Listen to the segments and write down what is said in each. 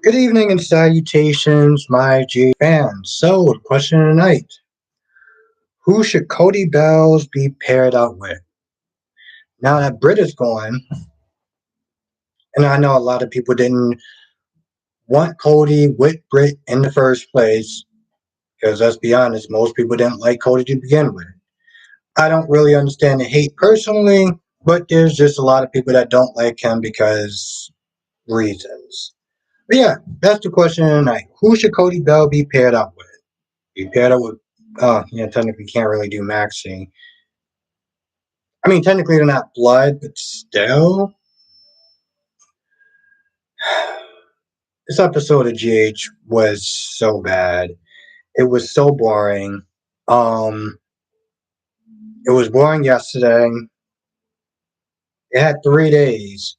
Good evening and salutations, my G fans. So, the question of the night: who should Cody Bells be paired up with? Now that Britt is gone, and I know a lot of people didn't want Cody with Britt in the first place, because let's be honest, most people didn't like Cody to begin with. I don't really understand the hate personally, but there's just a lot of people that don't like him because reasons. But yeah, that's the question of the night. Who should Cody Bell be paired up with? You paired up with, yeah, technically can't really do Maxie. I mean, technically they're not blood, but still. This episode of GH was so bad. It was so boring. Um, it was boring yesterday. It had 3 days,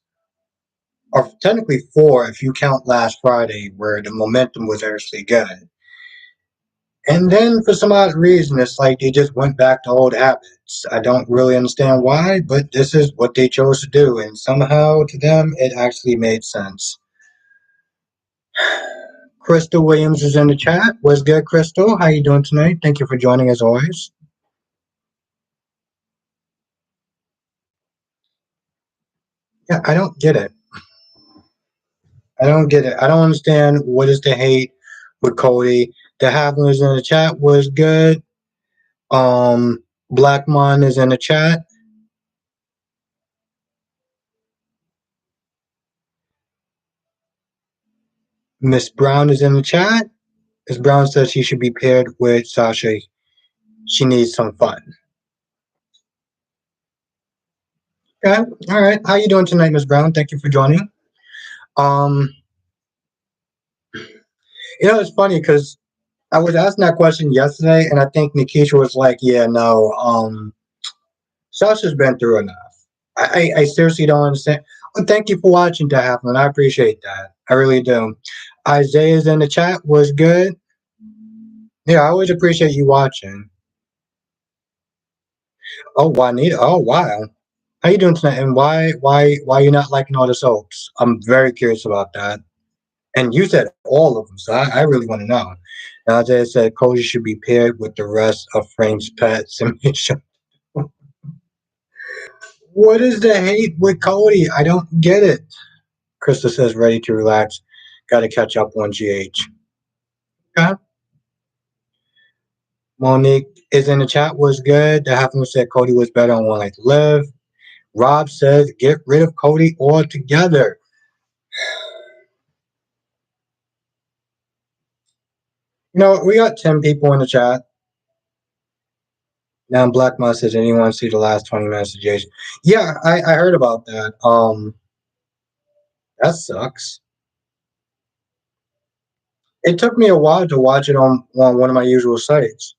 or technically four if you count last Friday, where the momentum was actually good. And then for some odd reason, it's like they just went back to old habits. I don't really understand why, but this is what they chose to do, and somehow to them it actually made sense. Crystal Williams is in the chat. What's good, Crystal? How you doing tonight? Thank you for joining as always. Yeah, I don't get it. I don't get it. I don't understand what is the hate with Cody. The Havlers in the chat was good. Blackmon is in the chat. Miss Brown is in the chat. Miss Brown says she should be paired with Sasha. She needs some fun. Okay, all right. How you doing tonight, Miss Brown? Thank you for joining. Um, it's funny because I was asking that question yesterday, and I think Nikisha was like, "Yeah, no, Sasha's been through enough." I seriously don't understand. Well, thank you for watching, Daphne. I appreciate that. I really do. Isaiah's in the chat was good. Yeah, I always appreciate you watching. Oh, Juanita. Oh, wow. How you doing tonight? And why you not liking all the soaps? I'm very curious about that. And you said all of them, so I really want to know. And Isaiah said Cody should be paired with the rest of Frank's pets. What is the hate with Cody? I don't get it. Krista says ready to relax. Got to catch up on GH. Okay. Monique is in the chat. Was good. The half said Cody was better on One Life to Live. Rob says get rid of Cody altogether. We got 10 people in the chat. Now Black Moss says anyone see the last 20 minutes of Jason? Yeah, I heard about that. That sucks. It took me a while to watch it on one of my usual sites.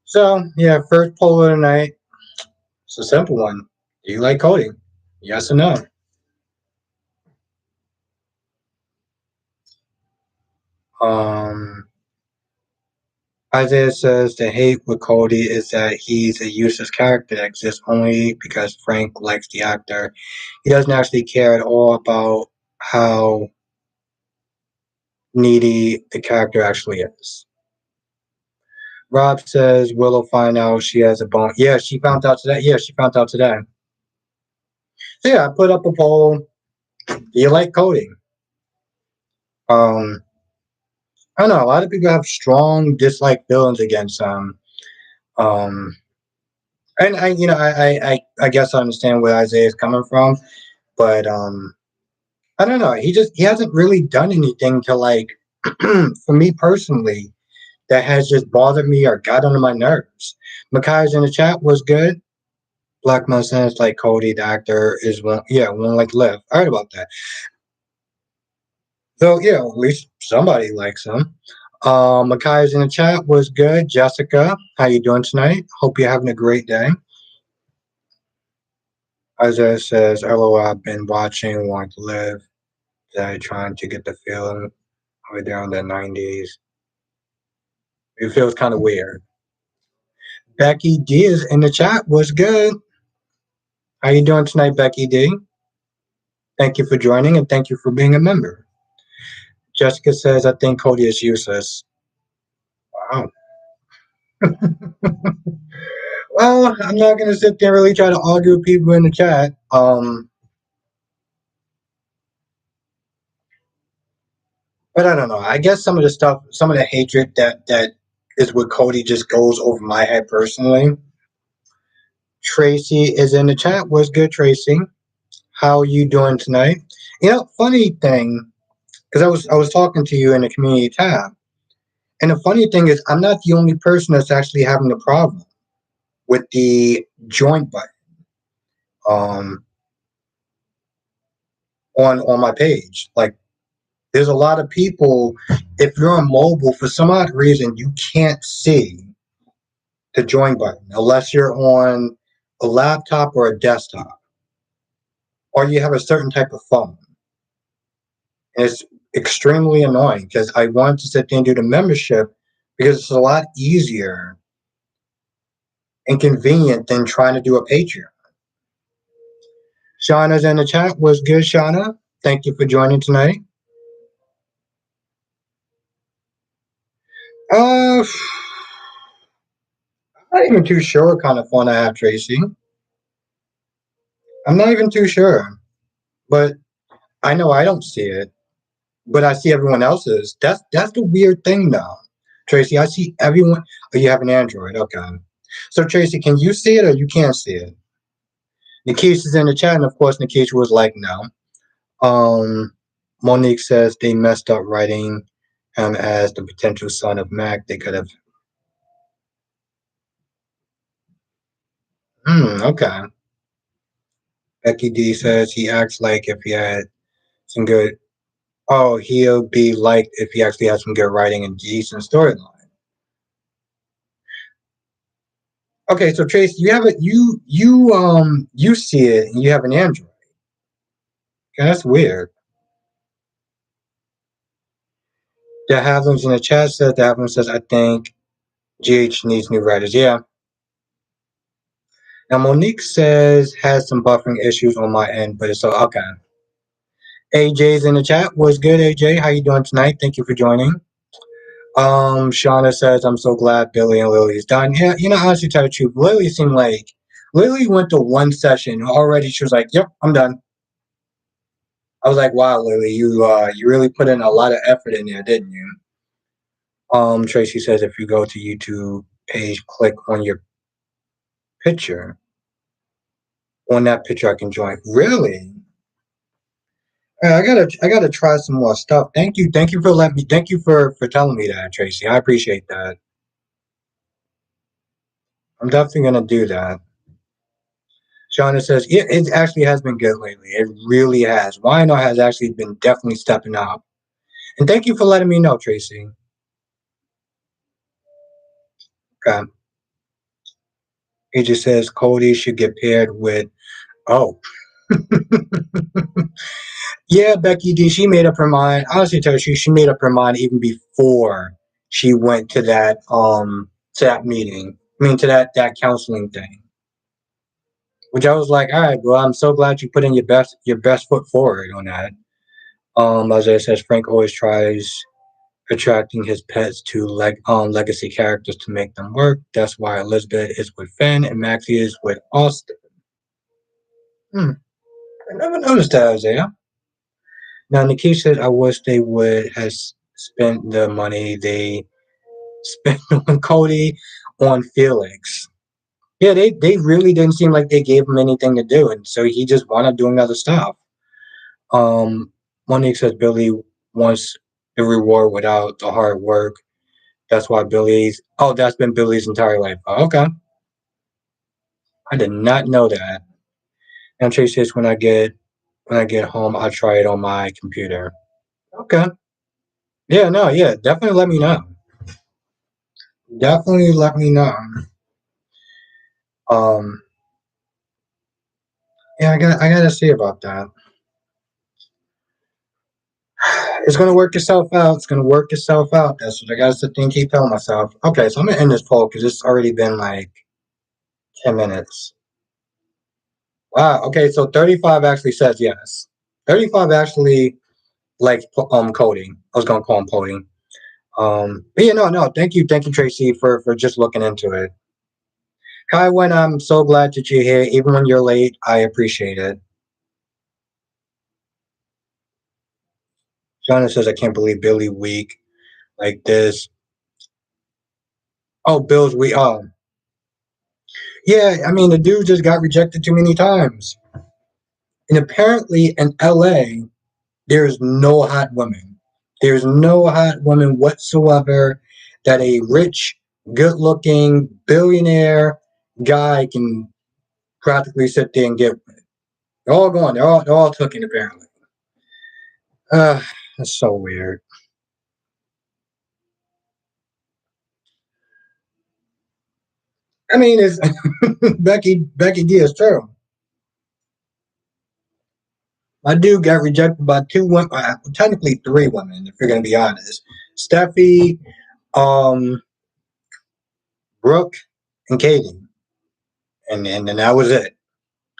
So yeah, first poll of the night. It's a simple one. Do you like Cody? Yes or no? Um, Isaiah says the hate with Cody is that he's a useless character that exists only because Frank likes the actor. He doesn't actually care at all about how needy the character actually is. Rob says Willow find out she has a bone. Yeah, she found out today. Yeah, she found out today. So yeah, I put up a poll. Do you like Cody? Um, I don't know. A lot of people have strong dislike feelings against him. Um, and I guess I understand where Isaiah is coming from, but I don't know. He hasn't really done anything to like, for me personally, that has just bothered me or got under my nerves. Makai's in the chat was good. Black Mustang's like Cody, the actor, is one. Yeah, one like Liv. I heard about that. So yeah, at least somebody likes him. Makai's in the chat was good. Jessica, how you doing tonight? Hope you're having a great day. Isaiah says, LOL, I've been watching Want to Live. That trying to get the feeling over there in the 90s. It feels kind of weird. Becky D is in the chat. What's good? How you doing tonight, Becky D? Thank you for joining and thank you for being a member. Jessica says, I think Cody is useless. Wow. Well, I'm not gonna sit there and really try to argue with people in the chat. But I don't know. I guess some of the stuff, some of the hatred that is with Cody just goes over my head personally. Tracy is in the chat. What's good, Tracy? How are you doing tonight? Funny thing, because I was talking to you in the community tab, and the funny thing is, I'm not the only person that's actually having a problem with the joint button um, on my page. Like, there's a lot of people. If you're on mobile, for some odd reason, you can't see the join button unless you're on a laptop or a desktop, or you have a certain type of phone. And it's extremely annoying because I wanted to sit there and do the membership because it's a lot easier and convenient than trying to do a Patreon. Shauna's in the chat. What's good, Shauna? Thank you for joining tonight. I'm not even too sure what kind of phone I have, Tracy. I'm not even too sure, but I know I don't see it, but I see everyone else's. That's the weird thing, though, Tracy. I see everyone. Oh, you have an Android, okay? So Tracy, can you see it or you can't see it? Nikish is in the chat, and of course, Nikish was like, no. Um, Monique says they messed up writing him as the potential son of Mac. They could have. Okay. Becky D says he acts like if he had some good. Oh, he'll be liked if he actually has some good writing and decent storyline. Okay, so Trace, you have it. You see it, and you have an Android. Okay, that's weird. The Havlins in the chat says the Havlin says I think GH needs new writers. Yeah. Now Monique says has some buffering issues on my end, but it's so okay. AJ's in the chat. What's good, AJ? How you doing tonight? Thank you for joining. Shauna says I'm so glad Billy and Lily's done. Yeah, honestly, tell the truth, Lily seemed like Lily went to one session already. She was like, "Yep, I'm done." I was like, "Wow, Lily, you really put in a lot of effort in there, didn't you?" Tracy says if you go to YouTube page, click on your picture. On that picture, I can join. Really? I gotta try some more stuff. Thank you for letting me. Thank you for telling me that, Tracy. I appreciate that. I'm definitely gonna do that. Shauna says it actually has been good lately. It really has. Wino has actually been definitely stepping up. And thank you for letting me know, Tracy. Okay. He just says Cody should get paired with. Oh, yeah, Becky D. She made up her mind. Honestly, tell you, she made up her mind even before she went to that meeting. I mean, to that counseling thing. Which I was like, all right, well, I'm so glad you put in your best foot forward on that. Isaiah says Frank always tries attracting his pets to legacy characters to make them work. That's why Elizabeth is with Finn and Maxie is with Austin. I never noticed that, Isaiah. Now, Nikki said, I wish they would have spent the money they spent on Cody on Felix. Yeah, they really didn't seem like they gave him anything to do, and so he just wanted doing other stuff. Monique says Billy wants the reward without the hard work. That's why that's been Billy's entire life. Oh, okay. I did not know that. And Tracy says when I get home, I'll try it on my computer. Okay. Yeah, no, yeah, definitely let me know. Definitely let me know. Um, Yeah, I gotta see about that. It's gonna work itself out. It's gonna work itself out. That's what I gotta sit there and keep telling myself. Okay, so I'm gonna end this poll because it's already been like 10 minutes. Wow. Okay, so 35 actually says yes. 35 actually like coding. I was gonna call him coding. But yeah, no. Thank you, Tracy, for just looking into it. Kai, when I'm so glad that you're here, even when you're late, I appreciate it. Shauna says I can't believe Billy weak like this. Oh, Bill's weak. Oh, yeah. I mean, the dude just got rejected too many times. And apparently in LA, there's no hot women. There's no hot women whatsoever that a rich, good looking billionaire guy can practically sit there and get with. They're all gone. They're all taken apparently. That's so weird. I mean, it's Becky D is true. My dude got rejected by two women, technically three women, if you're gonna be honest. Steffi, um, Brooke, and Katie, and that was it.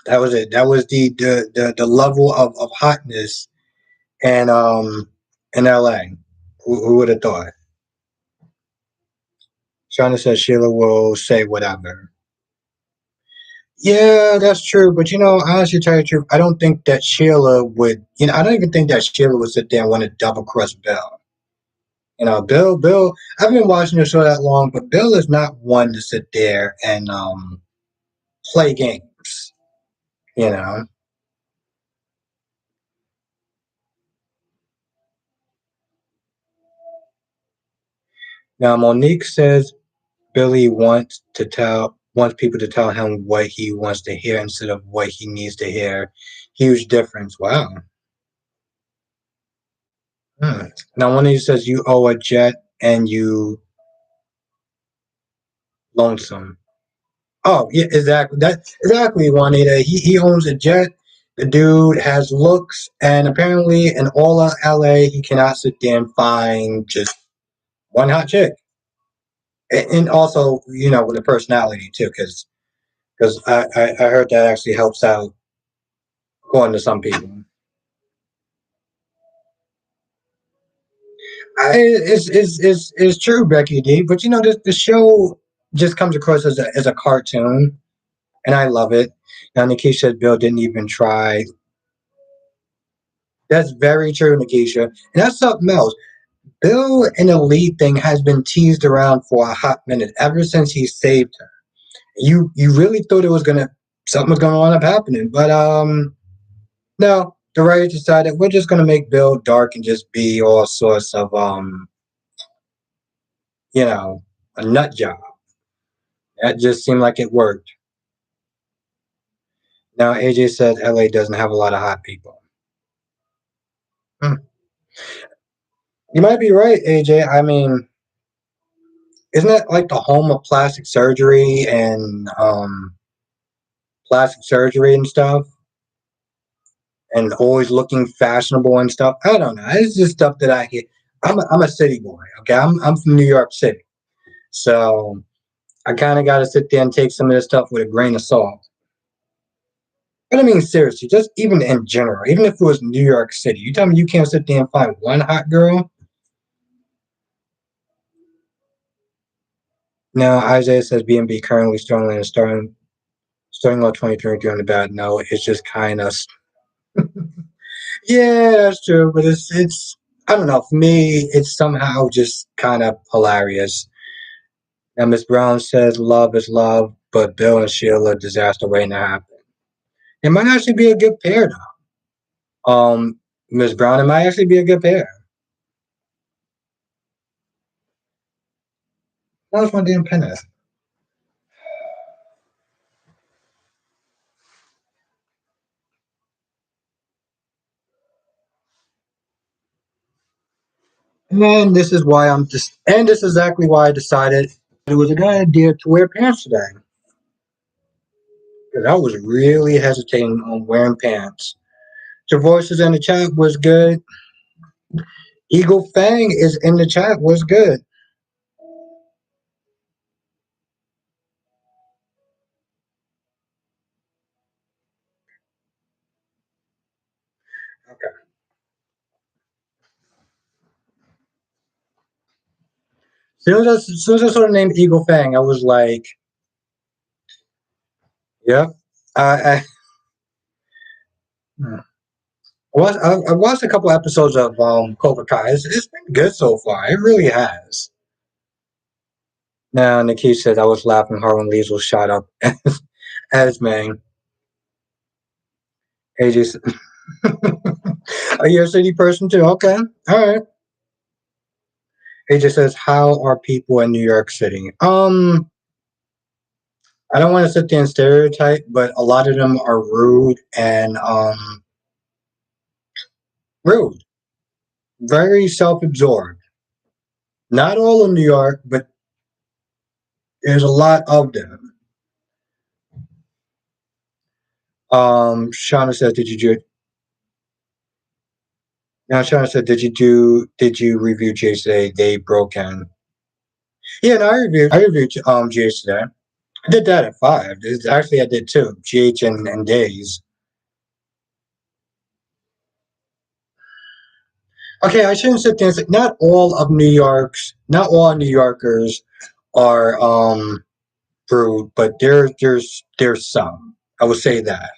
That was it. That was the level of hotness and in LA. Who would have thought? Shauna says Sheila will say whatever. Yeah, that's true. But honestly, to tell you the truth, I don't think that Sheila would. I don't even think that Sheila would sit there and want to double cross Bill. Bill. I've been watching the show that long, but Bill is not one to sit there and play games. You know. Now Monique says Billy wants people to tell him what he wants to hear instead of what he needs to hear. Huge difference. Wow. Hmm. Now one of you says you owe a jet and you lonesome. Oh yeah, exactly. That exactly, Juanita. He owns a jet. The dude has looks, and apparently in all of LA, he cannot sit there and find just one hot chick. And also, with a personality too, because I heard that actually helps out according to some people. It's true, Becky D. But the show just comes across as a cartoon, and I love it. Now, Nikisha said Bill didn't even try. That's very true, Nikisha. And that's something else. Bill and the lead thing has been teased around for a hot minute ever since he saved her. You really thought it was gonna something was gonna end up happening, but no. The writers decided we're just gonna make Bill dark and just be all sorts of you know a nut job. That just seemed like it worked. Now AJ said LA doesn't have a lot of hot people. Hmm. You might be right, AJ. I mean, isn't it like the home of plastic surgery and stuff, and always looking fashionable and stuff? I don't know. It's just stuff that I hear. I'm a city boy. Okay, I'm from New York City, so I kind of got to sit there and take some of this stuff with a grain of salt. But I mean, seriously, just even in general, even if it was New York City, you tell me you can't sit there and find one hot girl. Now, Isaiah says B&B currently strongly and starting on 2023 on the bad note. It's just kind of, yeah, that's true. But it's I don't know. For me, it's somehow just kind of hilarious. Now, Miss Brown says love is love, but Bill and Sheila disaster waiting to happen. It might actually be a good pair, though. Miss Brown, it might actually be a good pair. Where's my damn pen at? And this is why I'm just, and this is exactly why I decided it was a good idea to wear pants today. 'Cause I was really hesitating on wearing pants. Your voices in the chat was good. Eagle Fang is in the chat was good. Okay. As soon as I saw the name Eagle Fang, I was like, "Yep." I, I, I watched a couple episodes of Cobra Kai. It's been good so far. It really has. Now, Nikki said I was laughing hard when Liesel shot up as man. AJ said, "Are you a city person too?" Okay, all right. AJ says, "How are people in New York City?" I don't want to sit there and stereotype, but a lot of them are rude and rude, very self-absorbed. Not all of New York, but there's a lot of them. Shauna says, "Did you do?" Now Shauna said, Did you review Jace today? They broke in. Yeah, no, I reviewed Jace today. I did that at 5. Actually, I did too. GH and Days. Okay, I shouldn't sit there and say not all New Yorkers are rude, but there's some. I would say that.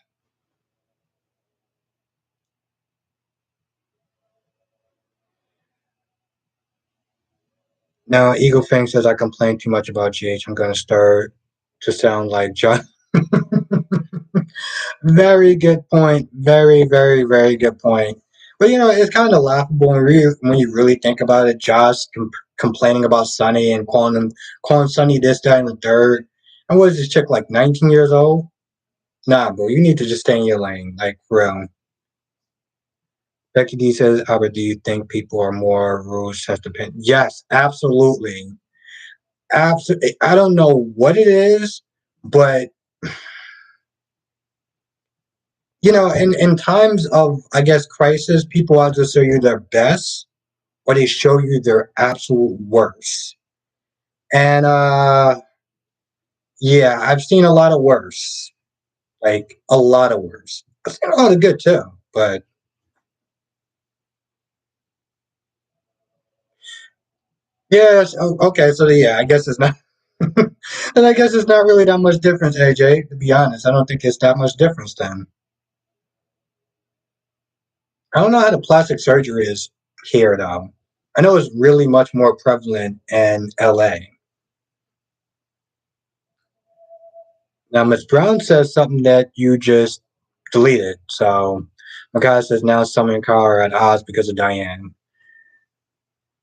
Now, Eagle Fang says I complain too much about GH. I'm gonna start to sound like John. Very good point. Very, very, very good point. But it's kind of laughable when you really think about it. Josh complaining about Sonny and calling Sonny this, that, and the third. And what is this chick like 19 years old? Nah, bro, you need to just stay in your lane, like for real. Becky D says, Albert, do you think people are more rules test dependent? Yes, absolutely. Absolutely. I don't know what it is, but in times of, I guess, crisis, people either show you their best or they show you their absolute worst. And yeah, I've seen a lot of worse. Like a lot of worse. I've seen a lot of good too. But yes, okay, so yeah, I guess it's not and I guess it's not really that much difference, AJ, to be honest. I don't think it's that much difference then. I don't know how the plastic surgery is here though. I know it's really much more prevalent in LA. Now, Miss Brown says something that you just deleted. So, my guy says now Summer and Kyle are at odds because of Diane.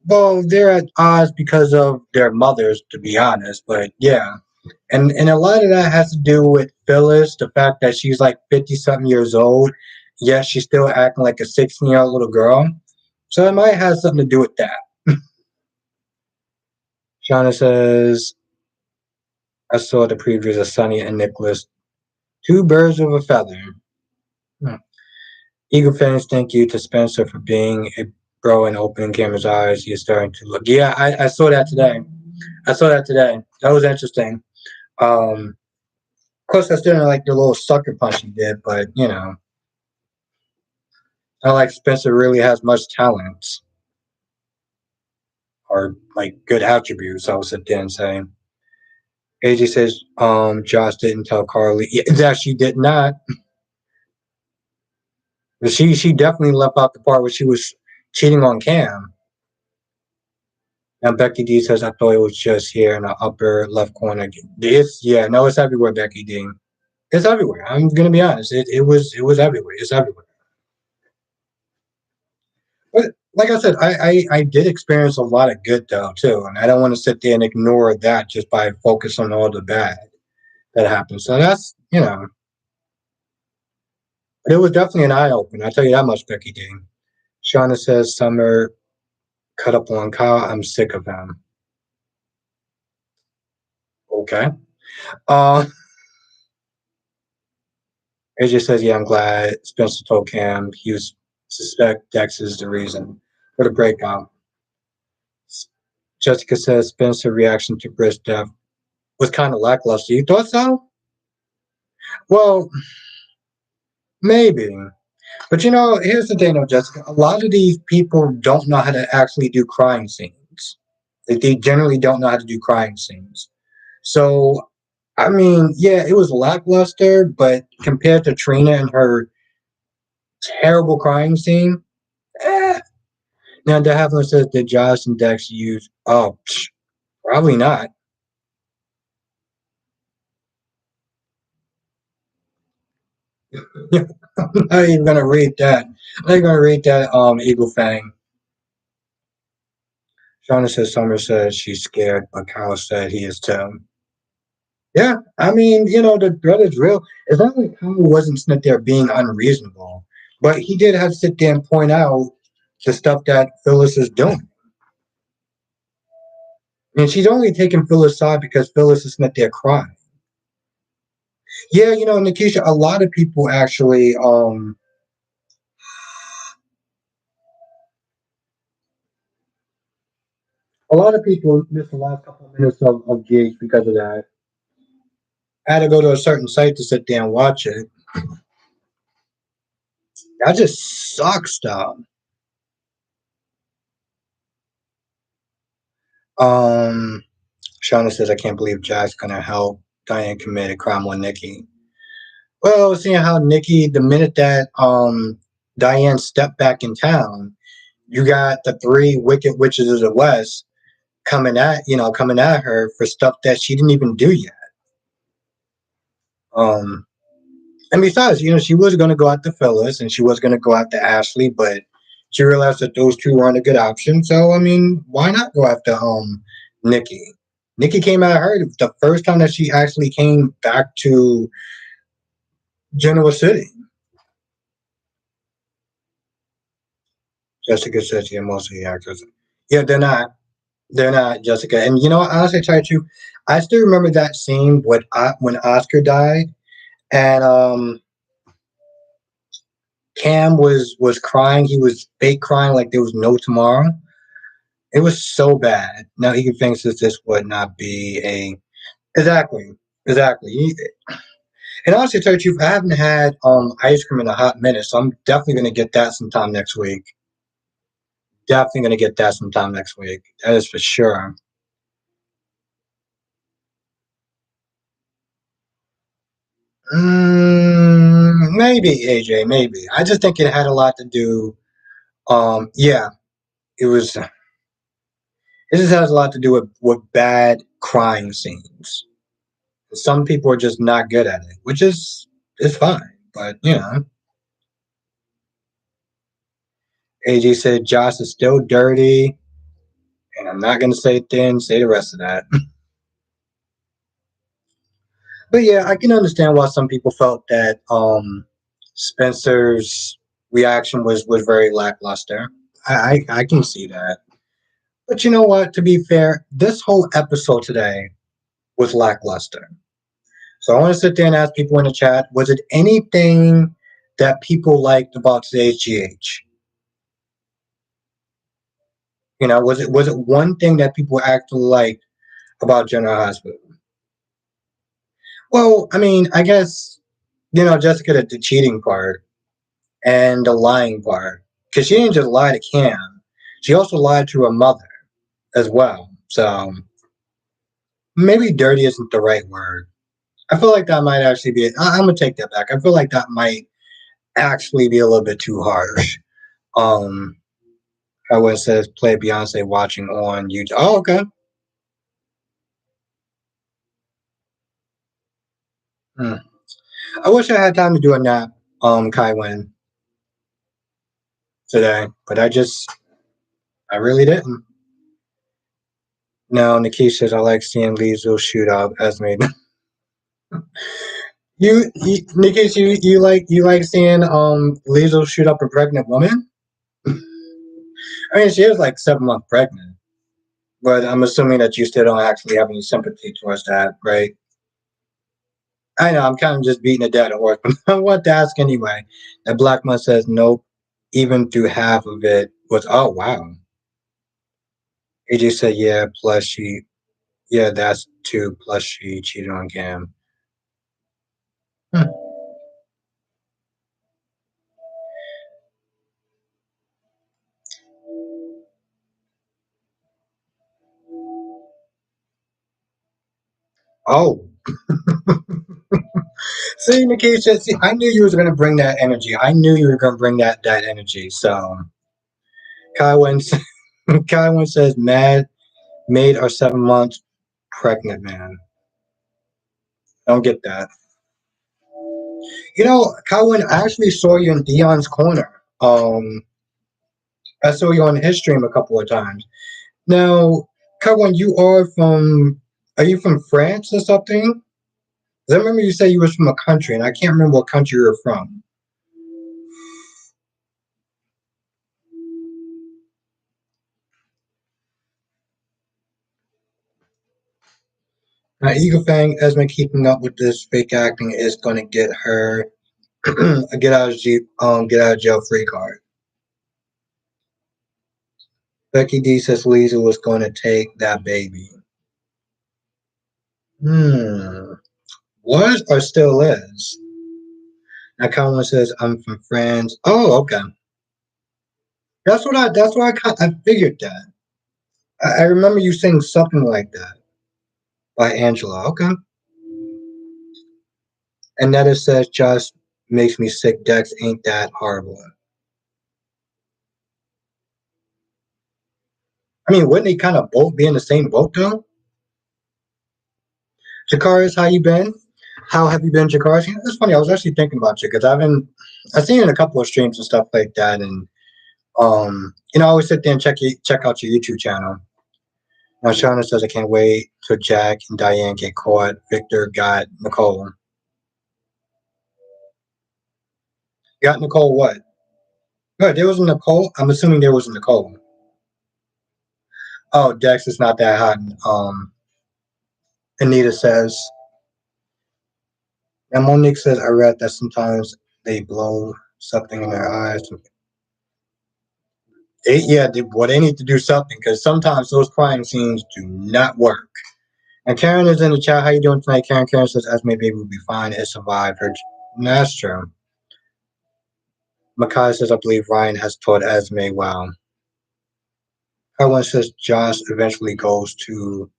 Well, they're at odds because of their mothers, to be honest. But yeah, and a lot of that has to do with Phyllis, the fact that she's like 50 something years old, yet she's still acting like a 16-year-old little girl. So it might have something to do with that. Shauna says, I saw the previews of Sonny and Nicholas. Two birds with a feather. Hmm. Eagle fans, thank you to Spencer for being a bro and opening Cameron's eyes. He's starting to look. Yeah, I saw that today. I saw that today. That was interesting. Of course, I still didn't like the little sucker punch he did, but I like Spencer really has much talent or like good attributes. I would sit there and say. AJ says, Josh didn't tell Carly. Yeah, that she did not. But she definitely left out the part where she was cheating on Cam. Now Becky D says, I thought it was just here in the upper left corner. No, it's everywhere, Becky D. It's everywhere. I'm gonna be honest. It was everywhere. It's everywhere. But like I said, I did experience a lot of good though too, and I don't want to sit there and ignore that just by focus on all the bad that happened. So that's but it was definitely an eye opener. I tell you that much, Becky D. Shauna says Summer cut up on Kyle. I'm sick of him. Okay. Uh AJ says, "Yeah, I'm glad Spencer told Cam he was suspect Dex is the reason for the breakout." Jessica says Spencer's reaction to Britt's death was kind of lackluster. You thought so? Well, maybe. But here's the thing, though, Jessica. A lot of these people don't know how to actually do crime scenes. They generally don't know how to do crime scenes. So, I mean, yeah, it was lackluster, but compared to Trina and her terrible crime scene, eh. Now, the Havlin says, did Josh and Dex use? Oh, probably not. I'm not even gonna read that. I'm not even gonna read that. Eagle Fang. Shauna says Summer says she's scared, but Kyle said he is too. Yeah, I mean, the threat is real. It's not like Kyle wasn't sitting there being unreasonable, but he did have to sit there and point out the stuff that Phyllis is doing. And she's only taking Phyllis' side because Phyllis is sitting there crying. Yeah, Nikisha, a lot of people actually, a lot of people missed the last couple of minutes of gigs because of that. I had to go to a certain site to sit there and watch it. That just sucks, though. Um, Shauna says, I can't believe Jack's gonna help Diane commit a crime on Nikki. Well, seeing how Nikki, the minute that Diane stepped back in town, you got the three wicked witches of the West coming at her for stuff that she didn't even do yet. Um, and besides, she was going to go after Phyllis and she was going to go after Ashley, but she realized that those two weren't a good option. So, I mean, why not go after Nikki? Nikki came at her the first time that she actually came back to Genoa City. Jessica says, yeah, most of the actors. Yeah, they're not. They're not, Jessica. And honestly, try to. I still remember that scene when Oscar died, and Cam was crying. He was fake crying like there was no tomorrow. It was so bad. Now he thinks that this would not be a exactly, exactly. And honestly, to tell you the truth, I haven't had ice cream in a hot minute, so I'm definitely gonna get that sometime next week. Definitely gonna get that sometime next week. That is for sure. Maybe AJ, maybe. I just think it had a lot to do. Yeah, it was. It just has a lot to do with bad crime scenes. Some people are just not good at it, which is fine. But AJ said Josh is still dirty, and I'm not gonna say thin. Say the rest of that. But yeah, I can understand why some people felt that Spencer's reaction was very lackluster. I can see that. But you know what? To be fair, this whole episode today was lackluster. So I want to sit there and ask people in the chat: was it anything that people liked about today's GH? Was it one thing that people actually liked about General Hospital? Well, I mean, I guess Jessica, the cheating part and the lying part, because she didn't just lie to Cam, she also lied to her mother as well. So maybe dirty isn't the right word. I feel like that might actually be. I'm gonna take that back. I feel like that might actually be a little bit too harsh. Um, how it says play Beyonce watching on YouTube. Oh, okay. Hmm. I wish I had time to do a nap, Kai Wen today, but I really didn't. No, Nikki says I like seeing Liesel shoot up as made. Nikki, you like seeing Liesel shoot up a pregnant woman? I mean, she is like 7 months pregnant, but I'm assuming that you still don't actually have any sympathy towards that, right? I know I'm kind of just beating a dead horse, but I want to ask anyway. And Blackmon says nope. Even through half of it was wow. AJ said yeah. Plus she yeah that's two. Plus she cheated on Cam. Hmm. Oh, see, Nikisha, see, I knew you was gonna bring that energy. I knew you were gonna bring that energy. So Kaiwen, Kaiwen says, "Mad maid are 7 months pregnant, man. I don't get that." You know, Kaiwen, I actually saw you in Dion's corner. I saw you on his stream a couple of times. Now, Kaiwen, you are from? Are you from France or something? 'Cause I remember you said you was from a country, and I can't remember what country you're from. Now, Eagle Fang, Esme keeping up with this fake acting is going to get her a get out of jail free card. Becky D says Lisa was going to take that baby. Hmm. Was or still is? Now, Colin says I'm from France. Oh, okay. I figured that. I remember you saying something like that by Angela. Okay. And Netta says just makes me sick. Dex ain't that horrible. I mean, wouldn't they kind of both be in the same boat though? Jakari's, how you been? How have you been, Jakari? It's funny. I was actually thinking about you because I've seen you in a couple of streams and stuff like that, and I always sit there and check out your YouTube channel. Now, Shauna says I can't wait till Jack and Diane get caught. Victor got Nicole. Got Nicole what? No, there was a Nicole. I'm assuming there was a Nicole. Oh, Dex is not that hot. Anita says. And Monique says I read that sometimes they blow something in their eyes. They need to do something because sometimes those crime scenes do not work. And Karen is in the chat. How you doing tonight, Karen? Karen says Esme baby will be fine. It survived her. That's true. Makai says I believe Ryan has taught Esme well. Carlin says Josh eventually goes to.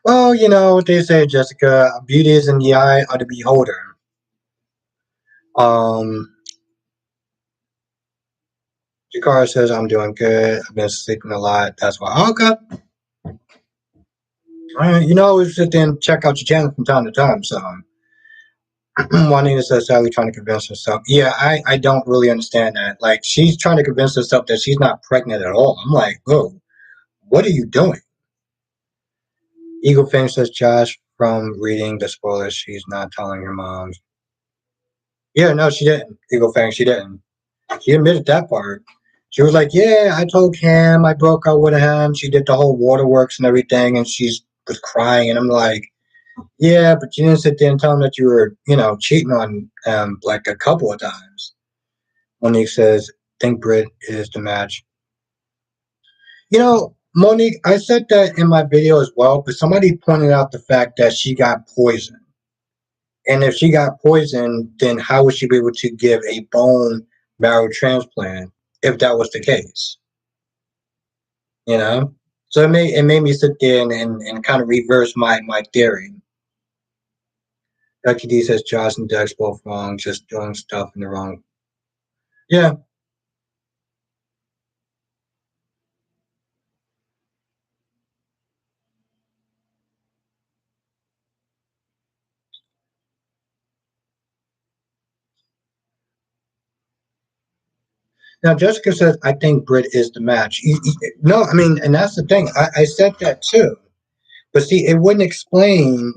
Well, you know what they say, Jessica. Beauty is in the eye of the beholder. Um, Jakara says I'm doing good. I've been sleeping a lot. That's why. Okay. All right. You always sit there and check out your channel from time to time. So Juanita says Sally trying to convince herself. Yeah, I don't really understand that. Like she's trying to convince herself that she's not pregnant at all. I'm like, whoa, what are you doing? Eagle Fang says Josh from reading the spoilers. She's not telling her mom. Yeah, no, she didn't. Eagle Fang, she didn't. She admitted that part. She was like, yeah, I told Cam, I broke up with him. She did the whole waterworks and everything, and she was crying. And I'm like, yeah, but you didn't sit there and tell him that you were, cheating on like a couple of times. Monique says, think Brit is the match. Monique, I said that in my video as well, but somebody pointed out the fact that she got poisoned. And if she got poisoned, then how would she be able to give a bone marrow transplant if that was the case? You know? So it made me sit there and kind of reverse my theory. Becky D says Josh and Dex both wrong, just doing stuff in the wrong. Yeah. Now Jessica says I think Britt is the match. No, I mean, and that's the thing. I said that too. But see, it wouldn't explain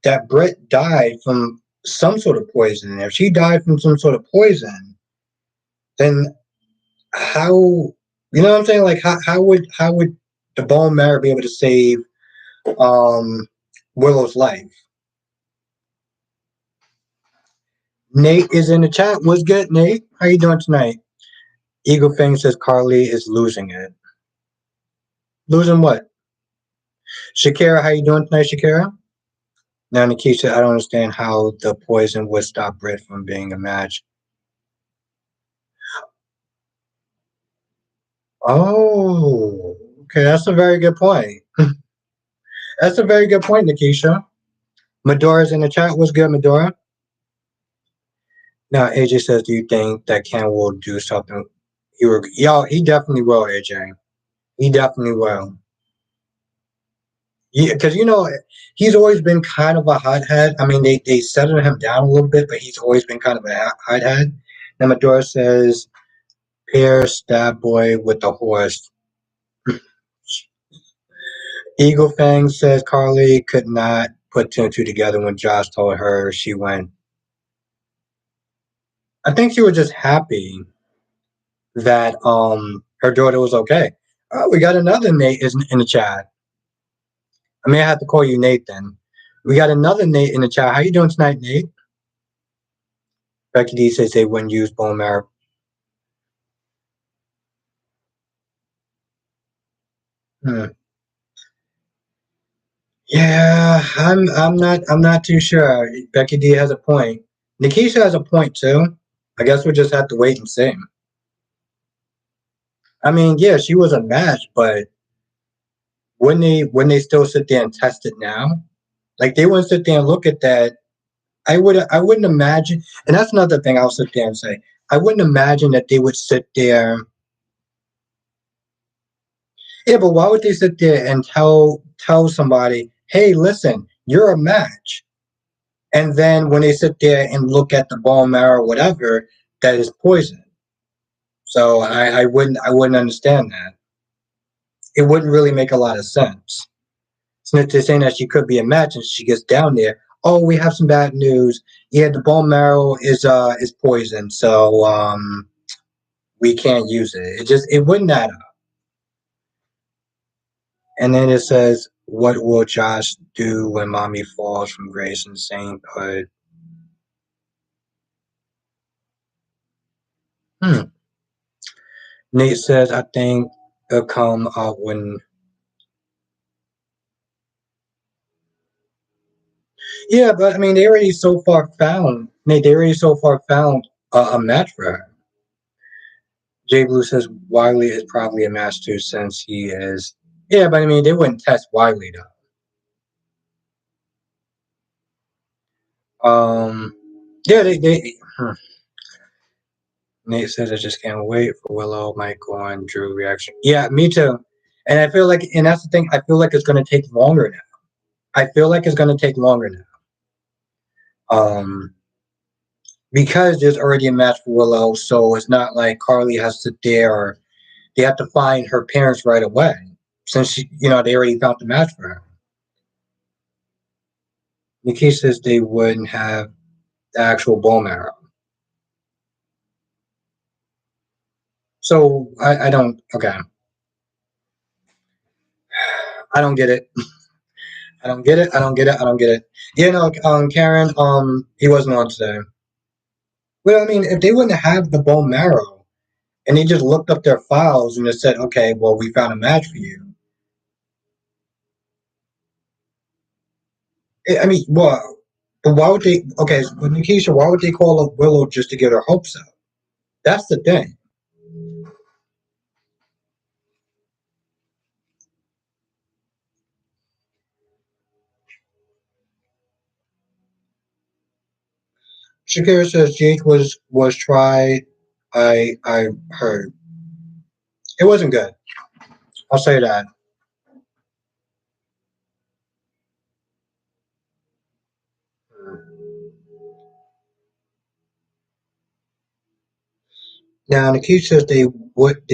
that Britt died from some sort of poison. If she died from some sort of poison, then how you know what I'm saying? Like how would the bone marrow be able to save um Willow's life. Nate is in the chat. What's good, Nate? How you doing tonight? Eagle Fang says Carly is losing it. Losing what? Shakira, how you doing tonight, Shakira? Now Nikisha, I don't understand how the poison would stop Britt from being a match. Oh, okay, that's a very good point. That's a very good point, Nikisha. Medora's in the chat. What's good, Medora? Now AJ says, do you think that Ken will do something? He definitely will, AJ. He definitely will. Because he's always been kind of a hothead. I mean, they settled him down a little bit, but he's always been kind of a hothead. Now Medora says, pair stab boy with the horse. Eagle Fang says Carly could not put two and two together when Josh told her she went. I think she was just happy that her daughter was okay. Oh, we got another Nate is in the chat. I may have to call you Nate then. We got another Nate in the chat. How you doing tonight, Nate? Becky D says they wouldn't use bone marrow. Hmm. Yeah, I'm not too sure. Becky D has a point. Nikisha has a point too. I guess we just have to wait and see. I mean, yeah, she was a match, but when they still sit there and test it now, like they wouldn't sit there and look at that. I wouldn't imagine, and that's another thing I'll sit there and say. I wouldn't imagine that they would sit there. Yeah, but why would they sit there and tell somebody, "Hey, listen, you're a match," and then when they sit there and look at the bone marrow, or whatever, that is poison. So I wouldn't understand that. It wouldn't really make a lot of sense. So they're saying that she could be a match, and she gets down there. Oh, we have some bad news. Yeah, the bone marrow is poison, so we can't use it. It wouldn't add up. And then it says, "What will Josh do when mommy falls from grace and sainthood?" Hmm. Nate says, "I think it'll come up when." Yeah, but I mean, they already so far found. Nate, they already so far found a match for her. Jay Blue says Wiley is probably a match too, since he is. Yeah, but I mean, they wouldn't test Wiley though. Yeah, Nate says I just can't wait for Willow, Michael, and Drew reaction. Yeah, me too. And I feel like, and that's the thing. I feel like it's going to take longer now. I feel like it's going to take longer now. Because there's already a match for Willow, so it's not like Carly has to dare. Or they have to find her parents right away, since they already found the match for her. Nikki says they wouldn't have the actual bone marrow. So I don't. Okay, I don't get it. I don't get it. I don't get it. I don't get it. Karen. He wasn't on today. Well, I mean, if they wouldn't have the bone marrow and they just looked up their files and just said, "Okay, well, we found a match for you." I mean, well, but why would they? Okay, but Nikisha, why would they call up Willow just to get her hopes up? That's the thing. Shakira says Jake was tried. I heard it wasn't good. I'll say that. Now Nikisha says they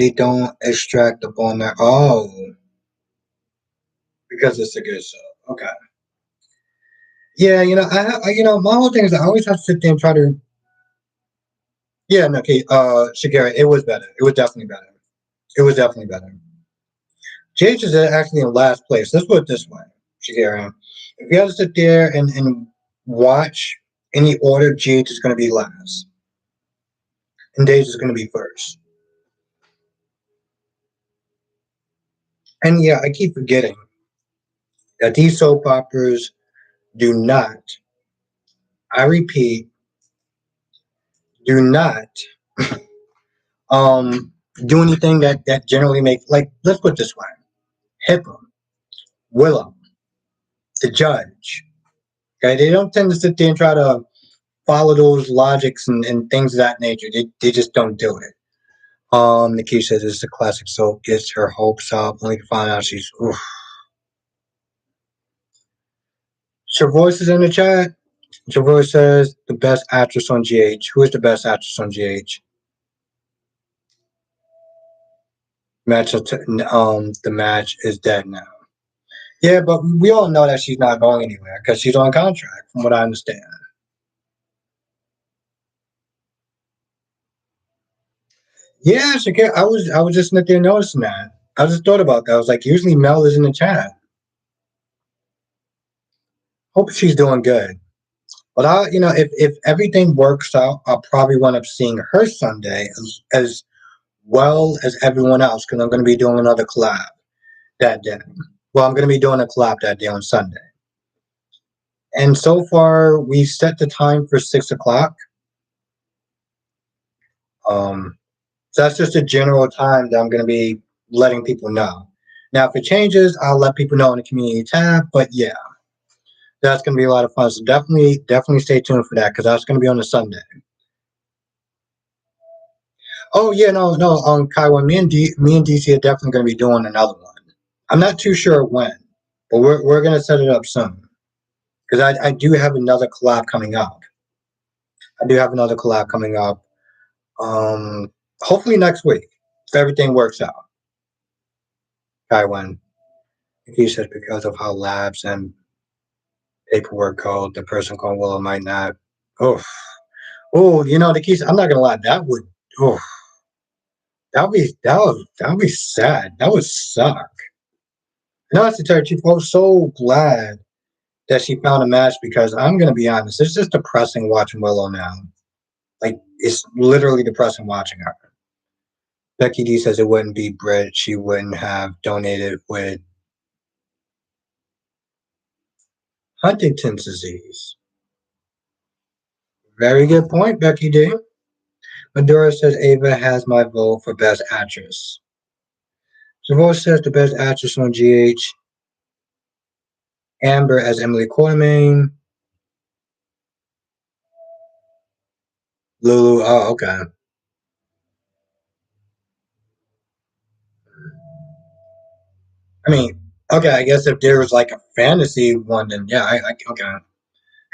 don't extract the bone marrow. Oh, because it's a good show. Okay. Yeah, my whole thing is I always have to sit there and try to. Yeah, no, okay. Shakira, it was better. It was definitely better. It was definitely better. JH is actually in last place. Let's put it this way. Shigera. If you have to sit there and watch any order, GH is going to be last, and Days is going to be first. And yeah, I keep forgetting that these soap operas do not, I repeat, do not um do anything that generally make, like, let's put it this way. HIPAA, Willow, the judge. Okay, they don't tend to sit there and try to follow those logics and things of that nature. They just don't do it. Nikki says it's a classic soap, gets her hopes up, only to find out she's oof. Your voice is in the chat. Your voice says the best actress on GH. Who is the best actress on GH? The match is dead now. Yeah, but we all know that she's not going anywhere because she's on contract, from what I understand. Yeah, Shakira. I was just sitting there noticing that. I just thought about that. I was like, usually Mel is in the chat. Hope she's doing good. But if everything works out, I'll probably wind up seeing her Sunday as well as everyone else because I'm going to be doing another collab that day. Well, I'm going to be doing a collab that day on Sunday. And so far, we set the time for 6 o'clock. So that's just a general time that I'm going to be letting people know. Now, if it changes, I'll let people know in the community tab. But yeah, that's going to be a lot of fun. So definitely stay tuned for that because that's going to be on a Sunday. Oh yeah, no, Kaiwan, me and DC are definitely going to be doing another one. I'm not too sure when, but we're going to set it up soon because I do have another collab coming up. I do have another collab coming up. Hopefully next week if everything works out. Kaiwan, he says because of how labs and paperwork go, the person called Willow might not. Oh, the keys. I'm not gonna lie. That would. Oh, that would be sad. That would suck. No, that's the tell you, Chief. I was so glad that she found a match because I'm gonna be honest. It's just depressing watching Willow now. Like it's literally depressing watching her. Becky D says it wouldn't be Brit. She wouldn't have donated with Huntington's disease. Very good point, Becky D. Medora says Ava has my vote for best actress. Savor says the best actress on GH. Amber as Emily Quartermain. Lulu. Oh, okay. I mean, okay. I guess if there was like a fantasy one, then yeah, okay.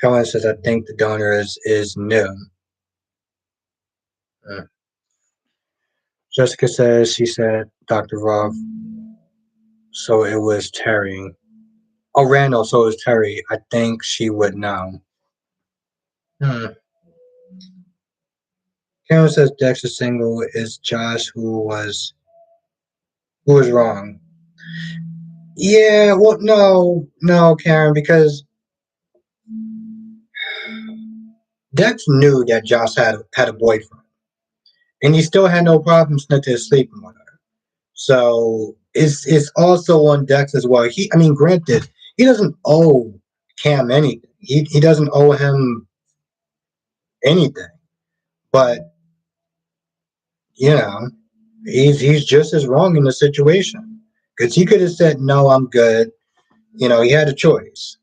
Cohen says I think the donor is new. Uh, Jessica says she said Dr. Ruff. So it was Terry. Oh, Randall. So it was Terry. I think she would know. Hmm. Karen says Dexter single is Josh who was wrong. Yeah, well, no, Karen, because Dex knew that Josh had a boyfriend, and he still had no problem snitching sleeping with her. So it's also on Dex as well. I mean, granted, he doesn't owe Cam anything. He doesn't owe him anything, but you know, he's just as wrong in the situation because he could have said no, I'm good. He had a choice.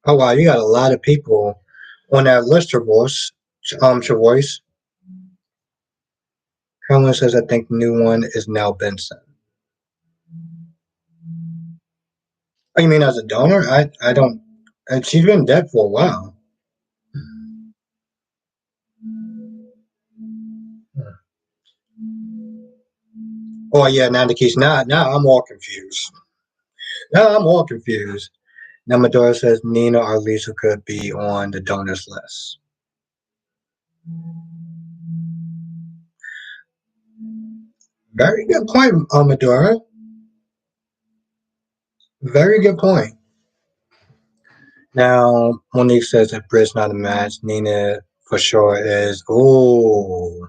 Oh wow, you got a lot of people on that list, Travois. Travois. Carolyn says I think the new one is Nell Benson. Oh, you mean as a donor? I don't. She's been dead for a while. Oh yeah, now the keys. Now I'm all confused. Now I'm all confused. Now Medora says Nina or Lisa could be on the donors list. Very good point, Medora. Very good point. Now, Monique says that Brit's not a match. Nina for sure is. Oh,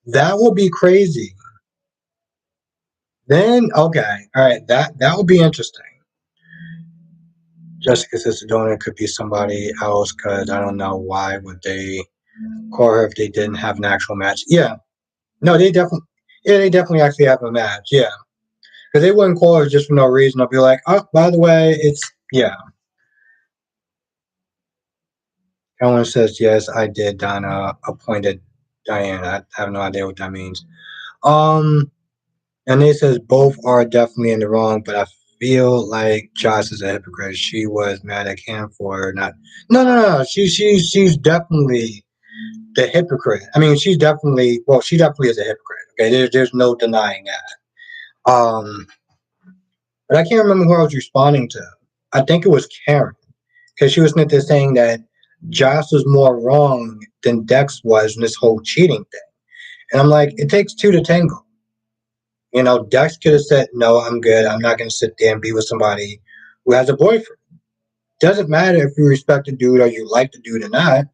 that would be crazy. Then, okay, all right, that would be interesting. Jessica says the donor could be somebody else because I don't know why would they call her if they didn't have an actual match. Yeah, no, they definitely actually have a match. Yeah, because they wouldn't call her just for no reason. They'll be like, oh, by the way, it's yeah. Ellen says yes, I did. Donna appointed Diane. I have no idea what that means. Um, and they says both are definitely in the wrong, but I feel like Josh is a hypocrite. She was mad at Cam for not. No. She's definitely the hypocrite. I mean, she's definitely she definitely is a hypocrite. Okay, there's no denying that. But I can't remember who I was responding to. I think it was Karen because she was saying that Josh was more wrong than Dex was in this whole cheating thing. And I'm like, it takes two to tango. You know, Dex could have said, no, I'm good. I'm not going to sit there and be with somebody who has a boyfriend. Doesn't matter if you respect the dude or you like the dude or not.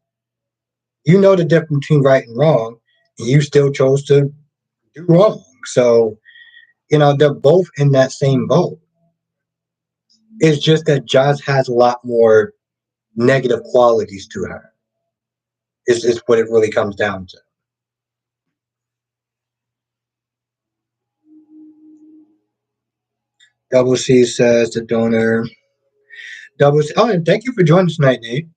You know the difference between right and wrong, and you still chose to do wrong. So, they're both in that same boat. It's just that Josh has a lot more negative qualities to her, is what it really comes down to. Double C says the donor. Double C. Oh, and thank you for joining tonight, Nate.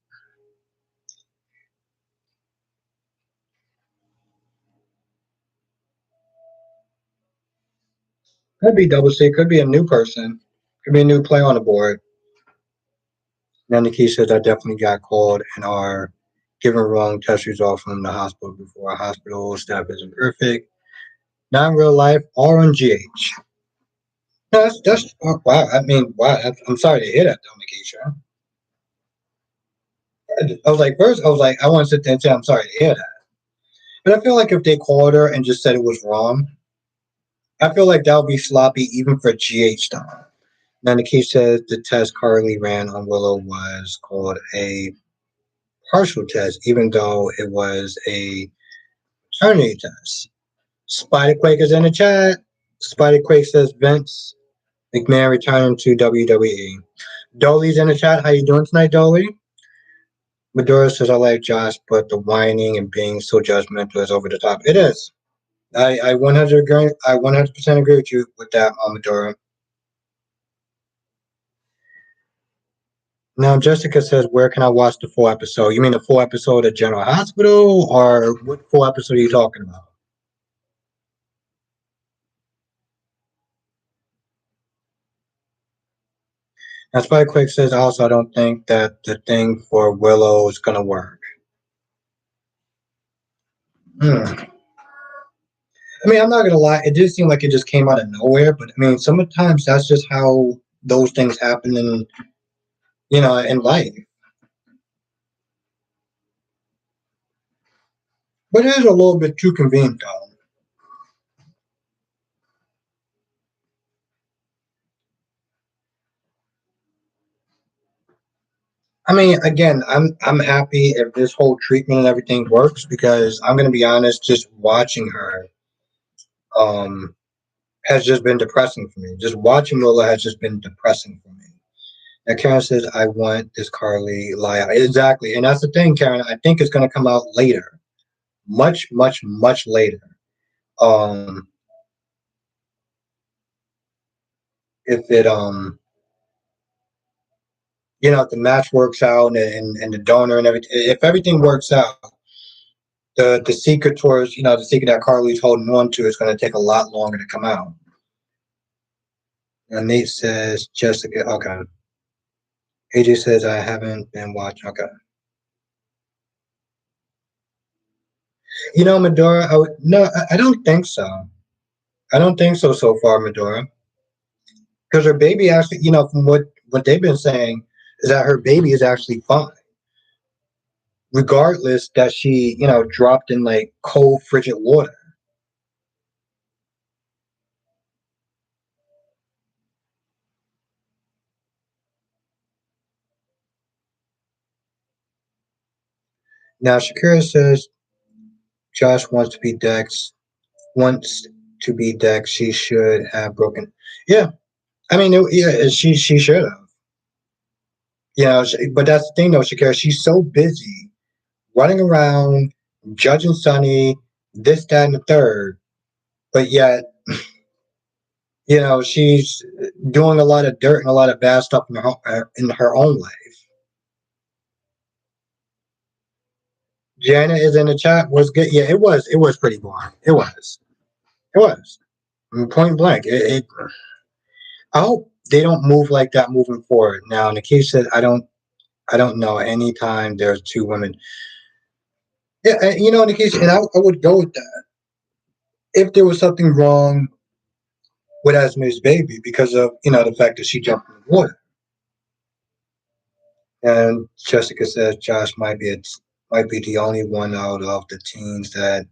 Could be double C. Could be a new person. Could be a new player on the board. Then the key says I definitely got called and are given wrong test results from the hospital before. A hospital staff isn't perfect. Not in real life or on GH. No, that's oh, wow. I mean, wow. I'm sorry to hear that, though, Nikisha. I was like, first, I was like, I want to sit there and say I'm sorry to hear that. But I feel like if they called her and just said it was wrong, I feel like that would be sloppy even for GH style. Now, Nikki says the test Carly ran on Willow was called a partial test, even though it was a paternity test. Spiderquake is in the chat. Spiderquake says Vince McMahon returning to WWE. Dolly's in the chat. How you doing tonight, Dolly? Medora says I like Josh, but the whining and being so judgmental is over the top. It is. I 100% agree with you with that, Medora. Now, Jessica says, where can I watch the full episode? You mean the full episode of General Hospital, or what full episode are you talking about? That's why Quick says, also, I don't think that the thing for Willow is going to work. Hmm. I mean, I'm not going to lie. It did seem like it just came out of nowhere, but I mean, sometimes that's just how those things happen in life. But it is a little bit too convenient, though. I mean, again, I'm happy if this whole treatment and everything works because I'm gonna be honest, just watching her um has just been depressing for me. Just watching Lola has just been depressing for me. And Karen says, I want this Carly lie. Exactly. And that's the thing, Karen. I think it's gonna come out later. Much, much, much later. Um if it if the match works out and the donor and everything if everything works out, the secret towards the secret that Carly's holding on to is going to take a lot longer to come out. And Nate says Jessica. Okay. AJ says I haven't been watching. Okay. Medora. No, I don't think so. I don't think so far, Medora. Because her baby actually, from what they've been saying, is that her baby is actually fine, regardless that she dropped in like cold, frigid water. Now Shakira says Josh wants to be Dex. She should have broken. Yeah, I mean, yeah, she should have. You know, but that's the thing though, Shakira. She's so busy running around, judging Sunny, this, that, and the third. But yet, she's doing a lot of dirt and a lot of bad stuff in her own life. Janet is in the chat. Was good. Yeah, it was. It was pretty boring. It was. It was. I mean, point blank. I hope they don't move like that moving forward. Now, Nikki said, I don't know. Anytime there's two women, yeah, Nikki, and I would go with that if there was something wrong with Asmi's baby because of the fact that she jumped in the water. And Jessica says Josh might be the only one out of the teens that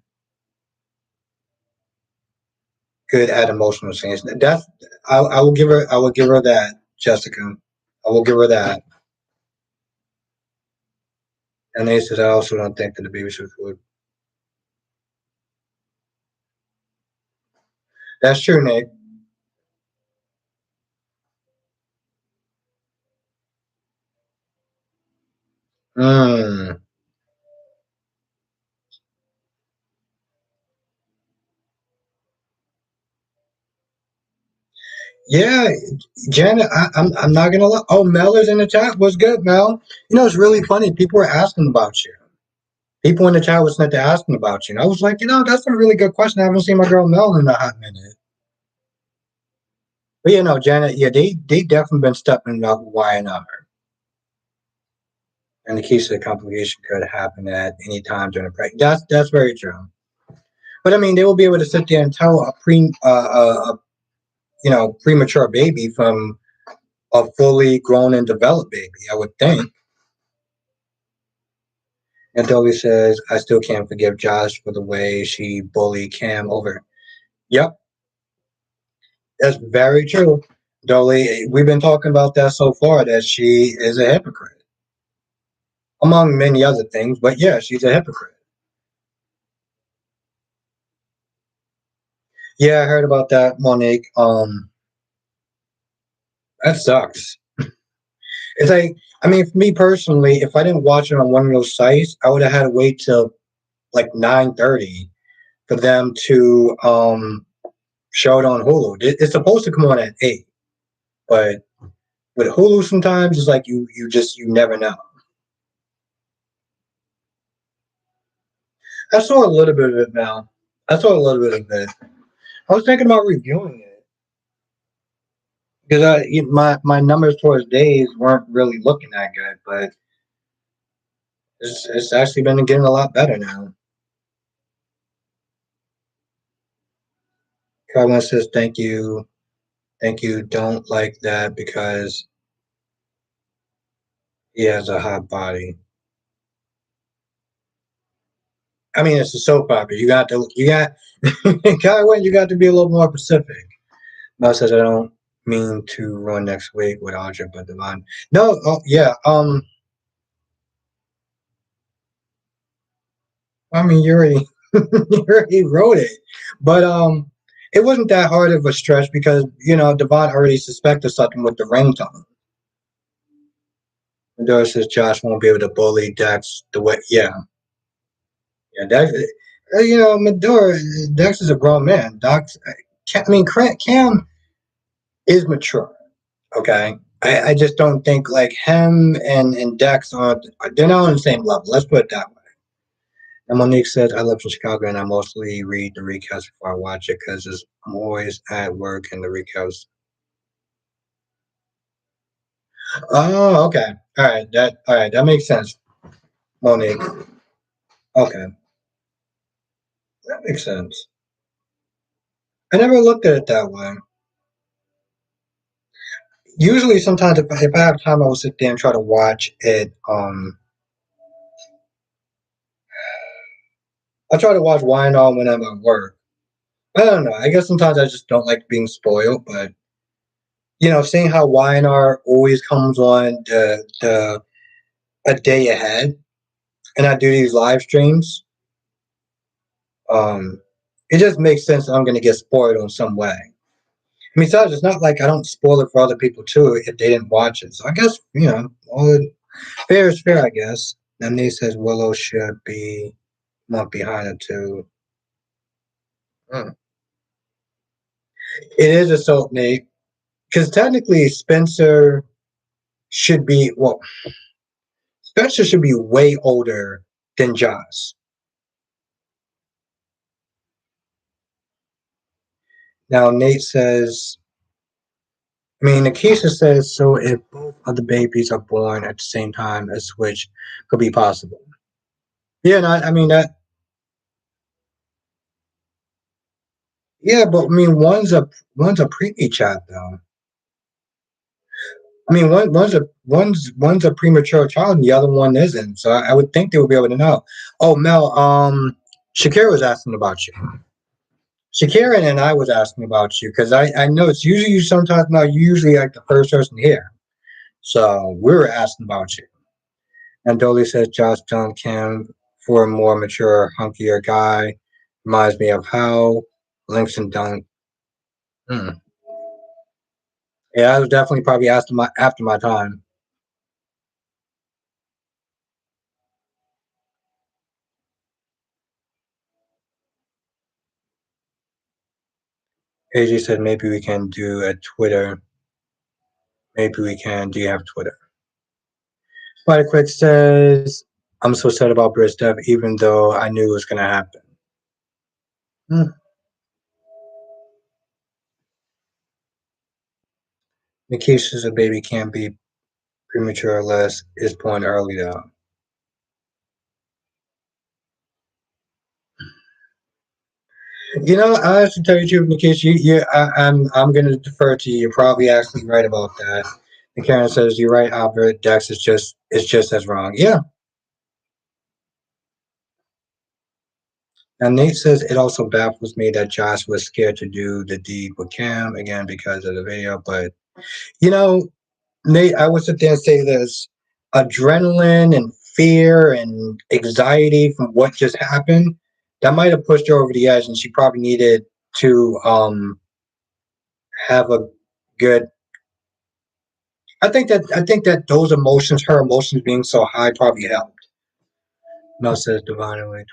good at emotional scenes. That's I will give her that, Jessica. I will give her that. And they said I also don't think that the babysitter would. That's true, Nick. Mm. Yeah, Janet, I'm not gonna lie. Oh, Mel is in the chat. What's good, Mel? It's really funny. People were asking about you. People in the chat was sent to asking about you. And I was like, that's a really good question. I haven't seen my girl Mel in a hot minute. But Janet, yeah, they definitely been stepping up YNR. And the case of the complication could happen at any time during the pregnancy. That's very true. But I mean, they will be able to sit there and tell a premature baby from a fully grown and developed baby. I would think. And Dolly says, I still can't forgive Josh for the way she bullied Cam over. Yep, that's very true. Dolly, we've been talking about that so far, that she is a hypocrite, among many other things. But yeah, she's a hypocrite. Yeah, I heard about that, Monique. That sucks. It's like, I mean, for me personally, if I didn't watch it on one of those sites, I would have had to wait till like 9:30 for them to show it on Hulu. It's supposed to come on at 8, but with Hulu, sometimes it's like you never know. I saw a little bit of it now. I saw a little bit of it. I was thinking about reviewing it because my numbers towards days weren't really looking that good, but it's actually been getting a lot better now. Carlin says thank you, thank you. Don't like that because he has a hot body. I mean, it's a soap opera. Carlin, you got to be a little more specific. Mel says I don't mean to run next week with Audra, but Devon. No, oh yeah. I mean, you already you already wrote it, but it wasn't that hard of a stretch because Devon already suspected something with the ringtone. Doris says Josh won't be able to bully Dex the way. Yeah, yeah. Dex, Medora. Dex is a grown man. Cam is mature. Okay, I just don't think like him and Dex they're not on the same level. Let's put it that way. And Monique says, I live in Chicago and I mostly read the recaps before I watch it because I'm always at work and the recaps. Oh, okay. All right. That makes sense, Monique. Okay. That makes sense. I never looked at it that way. Usually, sometimes if I have time, I will sit there and try to watch it. I try to watch Wine On when I'm at work. I don't know. I guess sometimes I just don't like being spoiled, but seeing how YNR always comes on the a day ahead, and I do these live streams, um, it just makes sense that I'm going to get spoiled in some way. I mean, besides, it's not like I don't spoil it for other people too if they didn't watch it. So I guess all fair is fair. I guess. And he says Willow should be not behind it too. Hmm. It is assault, Nate, because technically Spencer should be way older than Josh. Now Nate says, I mean, Nakisha says, so if both of the babies are born at the same time, a switch could be possible. Yeah, no, I mean that. Yeah, but I mean, one's a preemie child though. I mean, one's a premature child, and the other one isn't. So I would think they would be able to know. Oh, Mel, Shakira was asking about you. Shakira and I was asking about you because I know it's usually you. Sometimes now you usually like the first person here. So we were asking about you. And Dolly says Josh Dunn Kim for a more mature, hunkier guy. Reminds me of how Langston Dunk. Hmm. Yeah, I was definitely probably after my time. AJ said maybe we can do a Twitter. Maybe we can. Do you have Twitter? Spider Quick says I'm so sad about Brit stuff, even though I knew it was gonna happen. Hmm. Nikisha says a baby can't be premature unless it's born early though. I have to tell you the truth, Nikisha. I'm gonna defer to you. You're probably actually right about that. And Karen says you're right, Albert. Dex is just as wrong. Yeah. And Nate says it also baffles me that Josh was scared to do the deed with Cam again because of the video. But you know, Nate, I would sit there and say this: adrenaline and fear and anxiety from what just happened that might have pushed her over the edge, and she probably needed to have a good. I think that those emotions, her emotions being so high, probably helped. No, says divinely.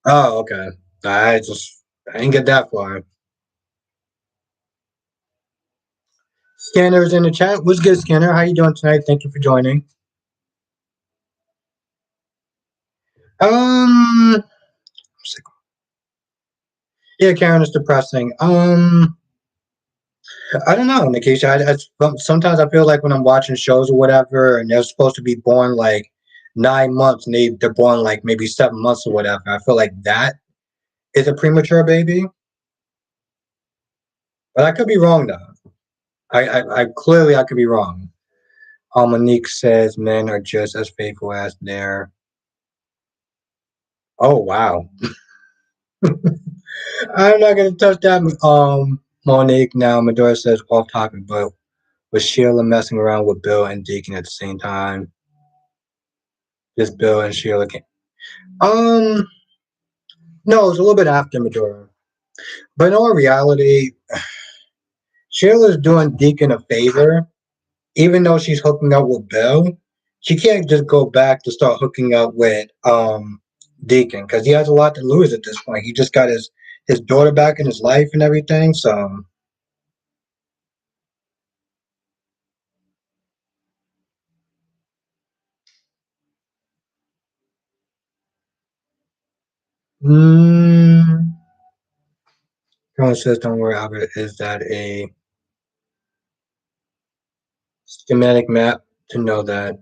Oh, okay. I didn't get that far. Scanner's in the chat. What's good, Scanner? How you doing tonight? Thank you for joining. Um, yeah, Karen is depressing. I don't know, Nikisha. Sometimes I feel like when I'm watching shows or whatever, and they're supposed to be born like 9 months, and they're born like maybe 7 months or whatever. I feel like that is a premature baby, but I could be wrong though. I clearly I could be wrong. Monique says men are just as faithful as their. Oh wow, I'm not gonna touch that. Monique. Now Medora says off topic, but was Sheila messing around with Bill and Deacon at the same time? Just Bill and Sheila. Um, no, it's a little bit after Medora. But in all reality, Sheila's doing Deacon a favor, even though she's hooking up with Bill. She can't just go back to start hooking up with Deacon because he has a lot to lose at this point. He just got his daughter back in his life and everything. So, mm, Colin says, "Don't worry, Albert. Is that a schematic map to know that?"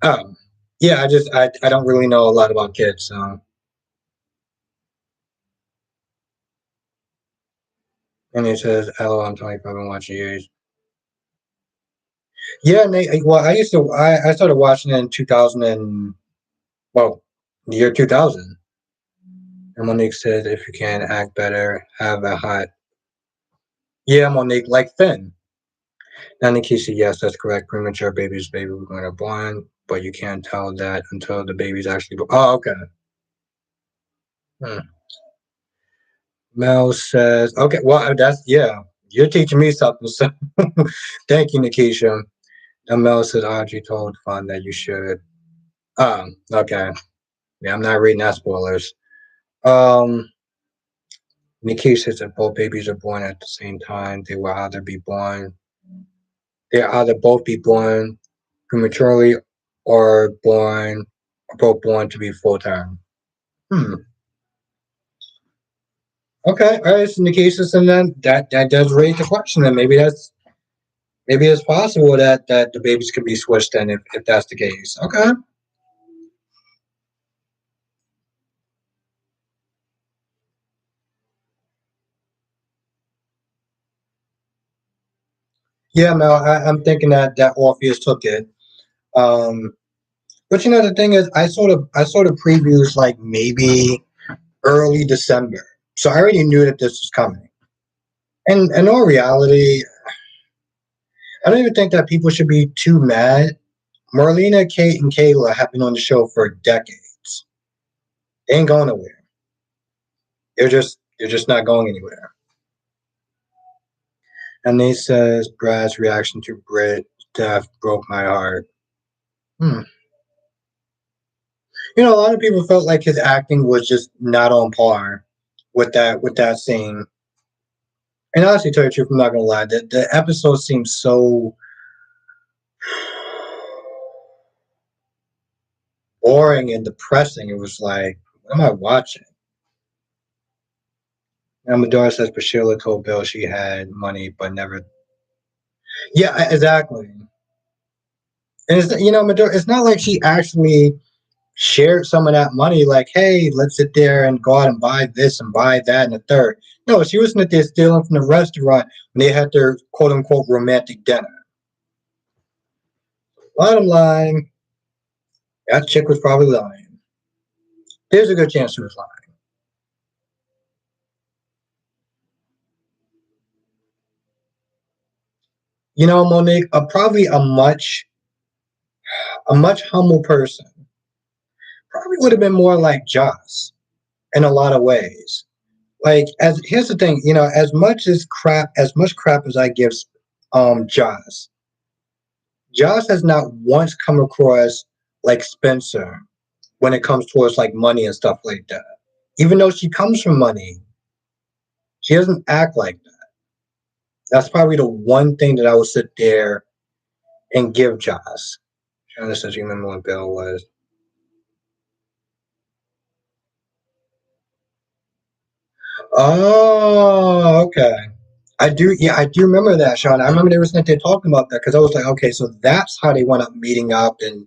Oh, yeah. I don't really know a lot about kids, so. And he says, "Hello, I'm 25 and watching you." Yeah, well, I started watching it in 2000 and well, the year 2000. And Monique said, if you can act better, have a hot. Yeah, Monique, like Finn. And Nikki said, yes, that's correct. Premature babies, baby, we're going to born. but you can't tell that until the baby's actually. Oh, okay. Hmm. Mel says, okay, well, that's, yeah, you're teaching me something. So thank you, Nikisha. And Mel says, Audrey told Fun that you should. Okay. Yeah, I'm not reading that spoilers. Um, Nikisha says that both babies are born at the same time. They either both be born prematurely or both born to be full term. Hmm. Okay, all right. So in the cases, and then that does raise the question, and maybe it's possible that the babies could be switched in if that's the case. Okay. Yeah, Mel. I'm thinking that Orpheus took it. Um, but the thing is, I sort of previews like maybe early December, so I already knew that this was coming. And in all reality, I don't even think that people should be too mad. Marlena, Kate, and Kayla have been on the show for decades. They ain't going nowhere. They're just not going anywhere. And they says Brad's reaction to Brit death broke my heart. Hmm. A lot of people felt like his acting was just not on par with that scene. And honestly, to tell you the truth, I'm not gonna lie. The episode seems so boring and depressing. It was like, what am I watching? And Medora says Priscilla told Bill she had money, but never. Yeah, exactly. And Medora, it's not like she actually shared some of that money. Like, hey, let's sit there and go out and buy this and buy that and the third. No, she was sitting there stealing from the restaurant when they had their quote unquote romantic dinner. Bottom line, that chick was probably lying. There's a good chance she was lying. Monique, probably a much humble person. Probably would have been more like Joss in a lot of ways. Like, as here's the thing, as much crap as I give Joss, Joss has not once come across like Spencer when it comes towards like money and stuff like that. Even though she comes from money, she doesn't act like that. That's probably the one thing that I would sit there and give Joss. Trying to remember what Bill was. Oh, okay. I do, yeah, I do remember that, Sean. I remember they were sitting there talking about that because I was like, okay, so that's how they went up meeting up and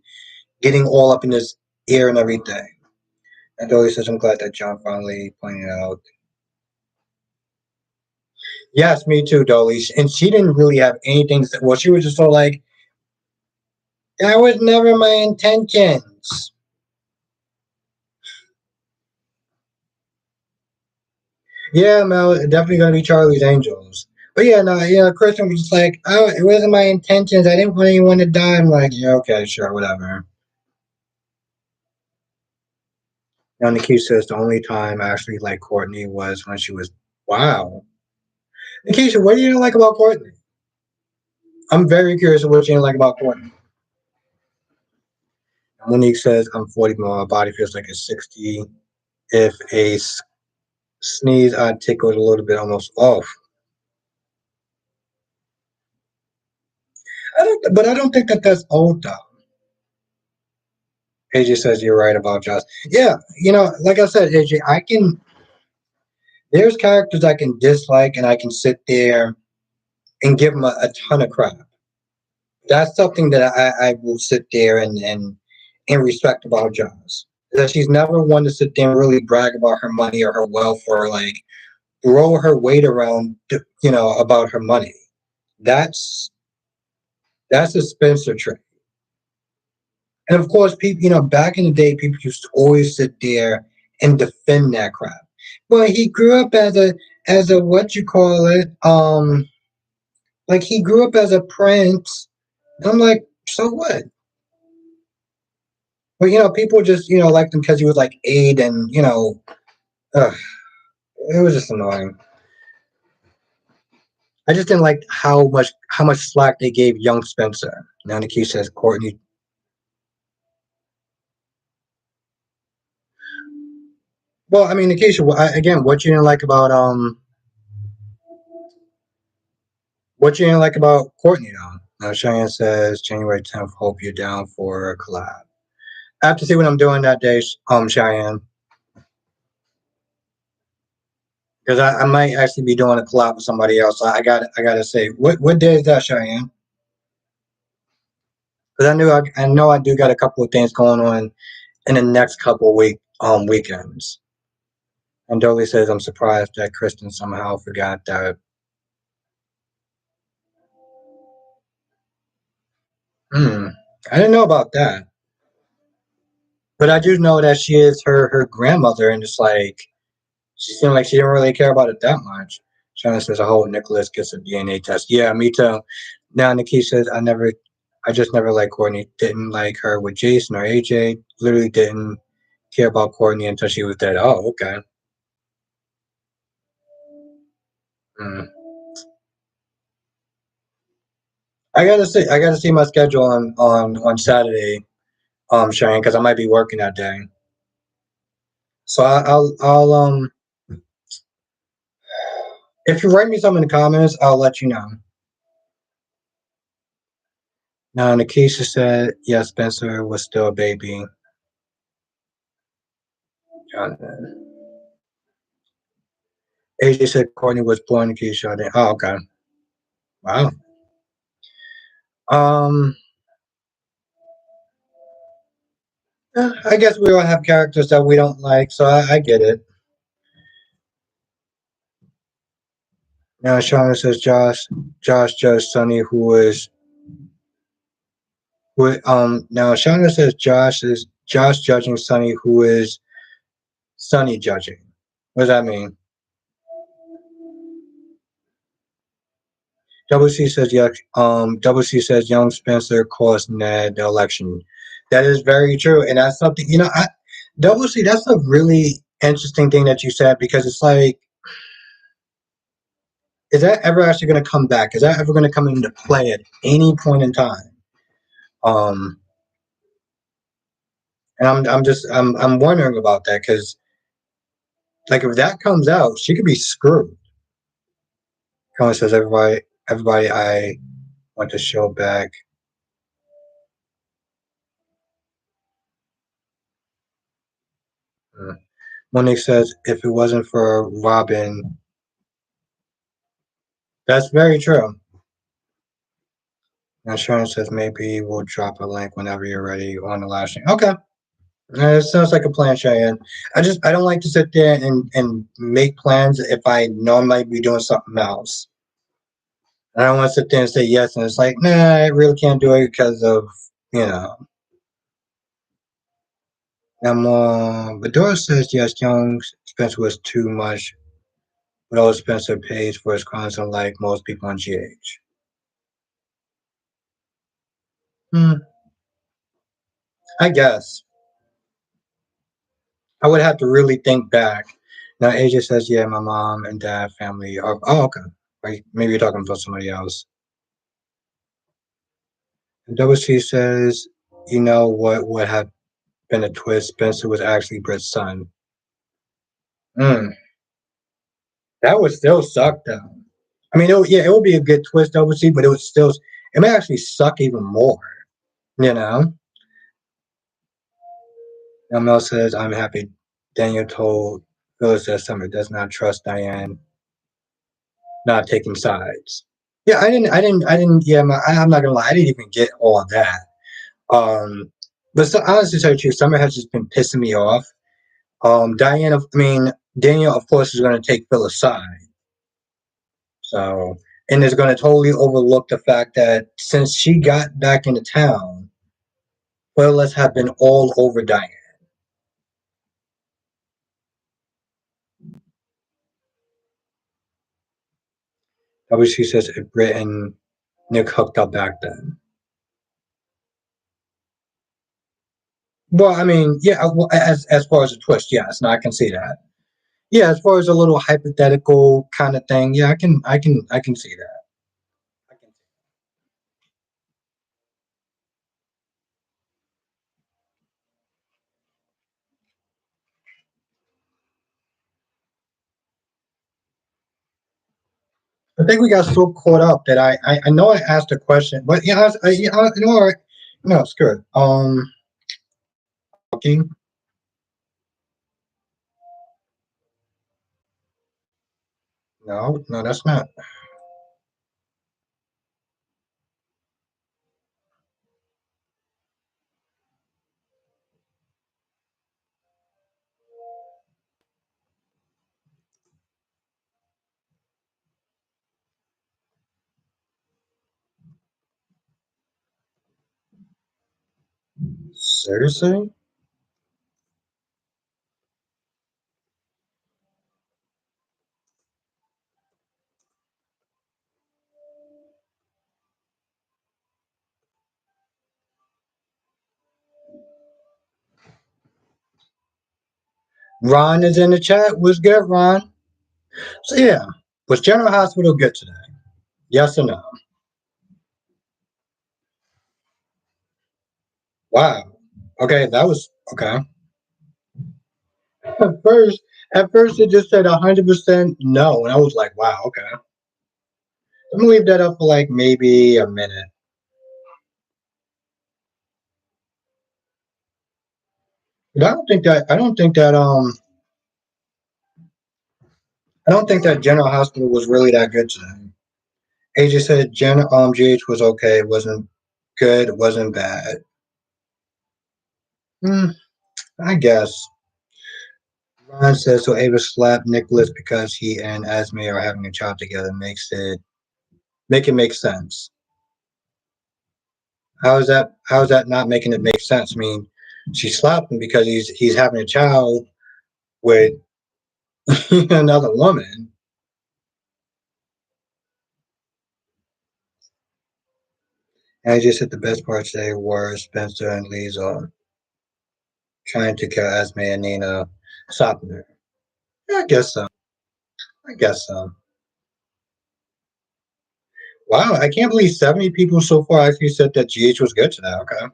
getting all up in his ear and everything. And Dolly says, I'm glad that John finally pointed out. Yes, me too, Dolly. And she didn't really have anything. Well, she was just so like, that was never my intentions. Yeah, Mel, definitely gonna be Charlie's Angels. But yeah, no, Kristen was just like, oh, it wasn't my intentions. I didn't want anyone to die. I'm like, yeah, okay, sure, whatever. Now, Nikki says the only time I actually liked Courtney was when she was, wow. Nikisha, what do you like about Courtney? I'm very curious of what you like about Courtney. Monique says, I'm 40, but my body feels like it's 60. If a sneeze, I'd tickle it a little bit almost off. But I don't think that that's old, though. AJ says you're right about Joss. Yeah, like I said, AJ, there's characters I can dislike and I can sit there and give them a ton of crap. That's something that I will sit there and respect about Joss. That she's never one to sit there and really brag about her money or her wealth or like throw her weight around, about her money. That's that's a Spencer trait. And of course, people, back in the day, people used to always sit there and defend that crap. Well, he grew up as a what you call it, like he grew up as a prince. And I'm like, so what? But people just liked him because he was like aid, and ugh, it was just annoying. I just didn't like how much slack they gave young Spencer. Now Nikki says Courtney. Well, I mean, Nikisha, again, what you didn't like about Courtney though? Now Cheyenne says January 10th. Hope you're down for a collab. I have to see what I'm doing that day, Cheyenne, because I might actually be doing a collab with somebody else. I gotta say, what day is that, Cheyenne? Because I know I do got a couple of things going on in the next couple of weekends. And Dolly says I'm surprised that Kristen somehow forgot that. Hmm, I didn't know about that, but I do know that she is her grandmother, and it's like she seemed like she didn't really care about it that much. Shannon says, "I hope Nicholas gets a DNA test." Yeah, me too. Now Nikki says, I just never liked Courtney. Didn't like her with Jason or AJ. Literally didn't care about Courtney until she was dead. Oh, okay. Hmm. I gotta see my schedule on Saturday, Shane, because I might be working that day. So I'll if you write me something in the comments, I'll let you know. Now Nikisha said, yes, Spencer was still a baby. AJ said Courtney was born Nikisha. Oh, okay. Wow. Um, I guess we all have characters that we don't like, so I get it. Now Shauna says Josh judged Sonny, now Shauna says Josh judging Sonny, who is Sonny judging. What does that mean? WC says yeah. WC says young Spencer cost Ned the election. That is very true, and that's something WC. That's a really interesting thing that you said, because it's like, is that ever actually going to come back? Is that ever going to come into play at any point in time? Um, and I'm wondering about that, because like if that comes out, she could be screwed. Colin says everybody I want to show back. Uh, Monique says if it wasn't for Robin, that's very true. Now Sharon says maybe we'll drop a link whenever you're ready on the live stream. Okay. It sounds like a plan, Cheyenne. I don't like to sit there and make plans if I know I might be doing something else. I don't want to sit there and say yes, and it's like, nah, I really can't do it because of you know. But Doris says yes, young Spencer was too much, but old Spencer pays for his crimes, unlike most people on GH. Hmm, I guess I would have to really think back. Now AJ says, yeah, my mom and dad family are. Oh, okay. Right, maybe you're talking about somebody else. And WC says, you know what would have been a twist? Spencer was actually Britt's son. Mm, that would still suck, though. I mean, it would be a good twist, obviously, but it may actually suck even more, you know? Now Mel says, I'm happy Daniel told Phyllis that Summer does not trust Diane, not taking sides. Yeah, yeah, I'm not gonna lie, I didn't even get all of that. But so, honestly, to tell you the truth, Summer has just been pissing me off. Daniel, of course, is going to take Phyllis' side. So, and is going to totally overlook the fact that since she got back into town, Phyllis have been all over Diane. Obviously, says if Britt and Nick hooked up back then. Well, I mean, yeah. Well, as far as a twist, yes, no, I can see that. Yeah, as far as a little hypothetical kind of thing, yeah, I can see that. I can I think we got so caught up that I know I asked a question, but yeah, you know, all right, no, it's good. Okay, no, no, that's not. Seriously, Ron is in the chat. Was good, Ron. So yeah, was General Hospital good today? Yes or no? Wow. Okay, that was okay. At first, at first it just said 100% no, and I was like, wow, okay. I'm gonna leave that up for like maybe a minute. But I don't think that General Hospital was really that good today. AJ said GH was okay, it wasn't good, it wasn't bad. Hmm, I guess. Ron says so Ava slapped Nicholas because he and Esme are having a child together make it make sense. How is that not making it make sense? I mean, she slapped him because he's having a child with another woman. And I just said the best part today were Spencer and Lisa trying to kill Esme and Nina stopping her. Yeah, I guess so. I guess so. Wow, I can't believe 70 people so far actually said that GH was good today. Okay.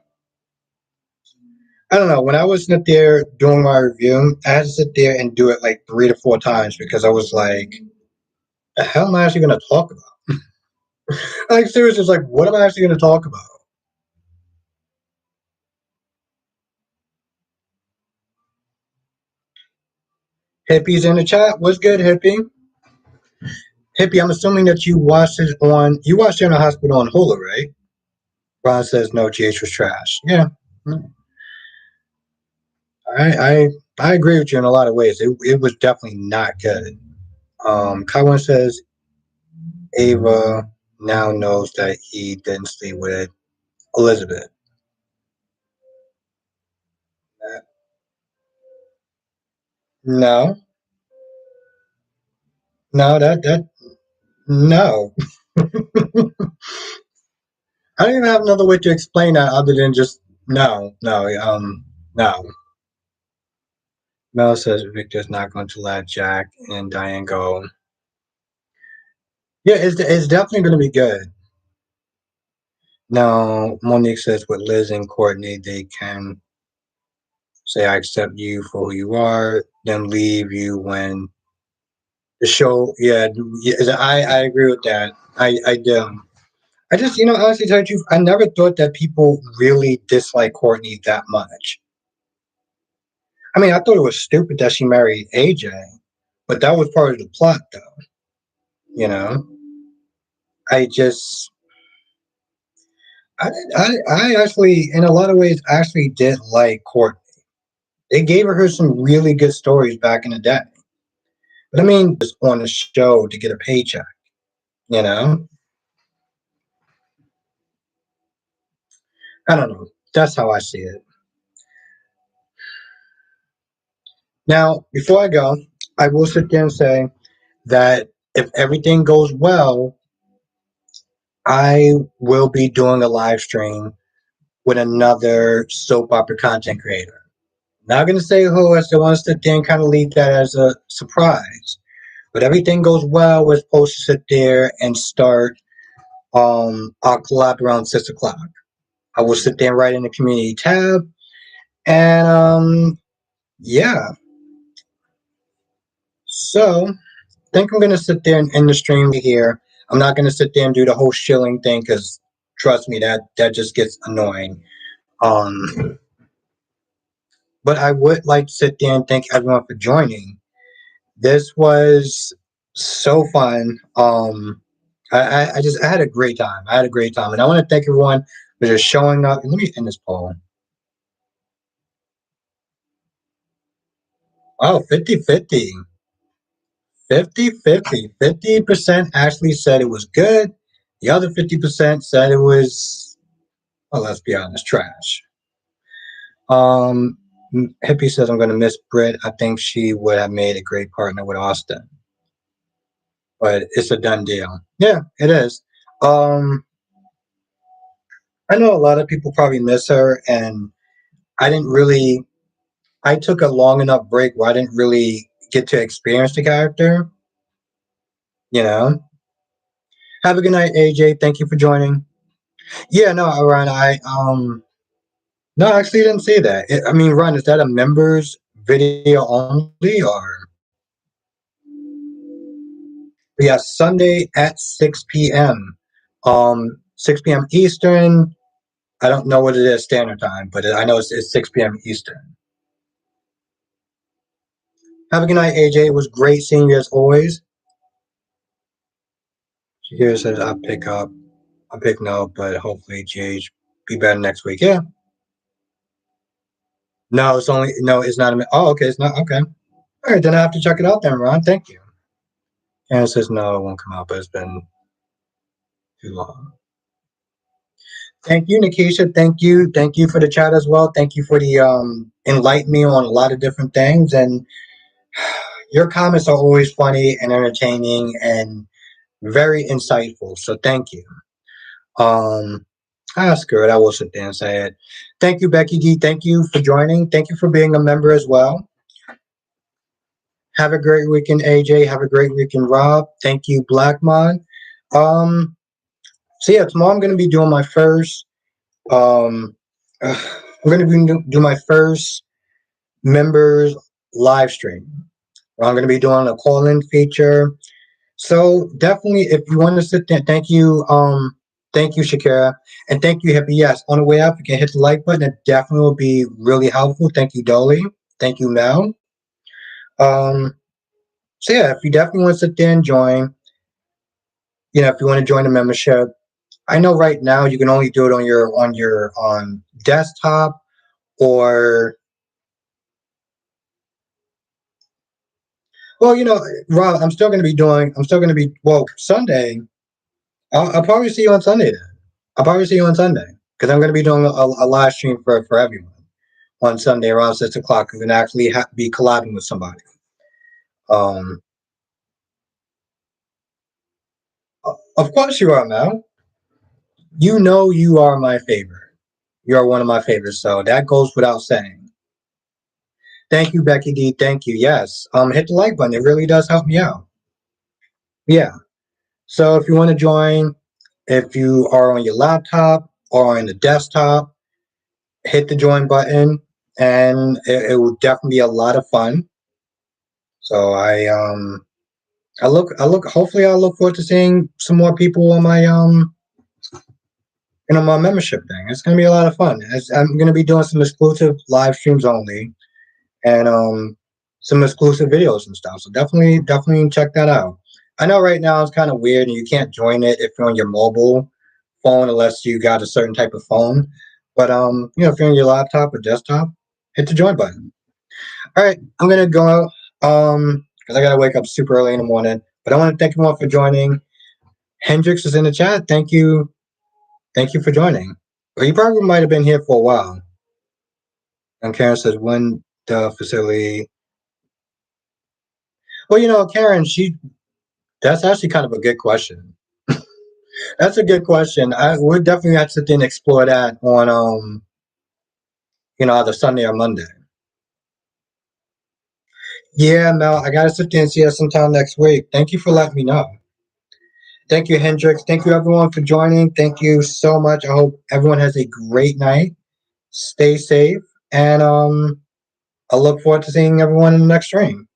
I don't know. When I was sitting there doing my review, I had to sit there and do it like 3 to 4 times because I was like, the hell am I actually going to talk about? Like, seriously, it's like, what am I actually going to talk about? Hippie's in the chat. What's good, Hippie? Hippie, I'm assuming that you watched it in a hospital on Hulu, right? Ron says no, GH was trash. Yeah. I I agree with you in a lot of ways. It was definitely not good. Kaiwan says Ava now knows that he didn't sleep with Elizabeth. No, no, that no. I don't even have another way to explain that other than just no, no, no. Mel says Victor's not going to let Jack and Diane go. Yeah, it's definitely going to be good. Now, Monique says with Liz and Courtney, they can say, I accept you for who you are, then leave you when the show, yeah, I agree with that. I do. I just, honestly, tell you the truth, I never thought that people really dislike Courtney that much. I mean, I thought it was stupid that she married AJ, but that was part of the plot, though. You know, I just, I actually, in a lot of ways, actually did like Courtney. They gave her some really good stories back in the day. But I mean, just on the show to get a paycheck, you know? I don't know. That's how I see it. Now, before I go, I will sit there and say that if everything goes well, I will be doing a live stream with another soap opera content creator. Not gonna say who. I still want to sit there and kind of leave that as a surprise. But everything goes well. We're supposed to sit there and start our collab around 6 o'clock. I will sit there and write in the community tab, and yeah. So I think I'm gonna sit there and end the stream here. I'm not gonna sit there and do the whole shilling thing because trust me, that just gets annoying. Um, but I would like to sit there and thank everyone for joining. This was so fun. I had a great time. I had a great time, and I want to thank everyone for just showing up. And let me end this poll. Oh, 50-50. 50-50. 50% actually said it was good. The other 50% said it was, well, let's be honest, trash. Um, Hippie says I'm going to miss Britt. I think she would have made a great partner with Austin, but it's a done deal. Yeah, it is. Um, I know a lot of people probably miss her, and I didn't really. I took a long enough break where I didn't really get to experience the character. You know. Have a good night, AJ. Thank you for joining. Yeah, no, Ryan. No, I actually didn't see that. I mean, Ryan, is that a members video only, or yeah, Sunday at 6 p.m. 6 p.m. Eastern. I don't know what it is standard time, but I know it's 6 p.m. Eastern. Have a good night, AJ. It was great seeing you as always. Here says I'll pick up. I'll pick no, but hopefully GH be better next week. Yeah. No, it's only no. It's not. Oh, okay. It's not okay. All right, then I have to check it out then, Ron. Thank you. And it says no, it won't come out, but it's been too long. Thank you, Nikisha. Thank you. Thank you for the chat as well. Thank you for the enlighten me on a lot of different things. And your comments are always funny and entertaining and very insightful. So thank you. Screw it. I will sit there and say it. Thank you, Becky D. Thank you for joining. Thank you for being a member as well. Have a great weekend, AJ. Have a great weekend, Rob. Thank you, Blackmon. So yeah, tomorrow I'm going to be doing my first. I'm going to do my first members live stream. I'm going to be doing a call-in feature. So definitely, if you want to sit there, thank you, Shakira, and thank you, Hippie. Yes, on the way up, you can hit the like button. It definitely will be really helpful. Thank you, Dolly. Thank you, Mel. Um, so yeah, if you definitely want to sit there and join, if you want to join the membership, I know right now you can only do it on desktop or well, Rob, I'm still going to be well Sunday. I'll probably see you on Sunday then. I'll probably see you on Sunday because I'm going to be doing a live stream for everyone on Sunday around 6 o'clock. You can actually be collabing with somebody. Um, of course you are, Mel. You know you are my favorite. You are one of my favorites, so that goes without saying. Thank you, Becky D. Thank you. Yes. Hit the like button. It really does help me out. Yeah. So if you want to join, if you are on your laptop or on the desktop, hit the join button, and it will definitely be a lot of fun. So hopefully I look forward to seeing some more people on my my membership thing. It's gonna be a lot of fun. I'm gonna be doing some exclusive live streams only, and some exclusive videos and stuff. So definitely check that out. I know right now it's kind of weird and you can't join it if you're on your mobile phone unless you got a certain type of phone. But if you're on your laptop or desktop, hit the join button. All right, I'm gonna go out because I gotta wake up super early in the morning. But I want to thank everyone for joining. Hendrix is in the chat. Thank you for joining. Well, you probably might have been here for a while. And Karen says when the facility. Well, Karen, that's actually kind of a good question. That's a good question. We're definitely have to sit there and explore that on either Sunday or Monday. Yeah, Mel, I gotta sit there and see you sometime next week. Thank you for letting me know. Thank you, Hendrix. Thank you, everyone, for joining. Thank you so much. I hope everyone has a great night. Stay safe, and I look forward to seeing everyone in the next stream.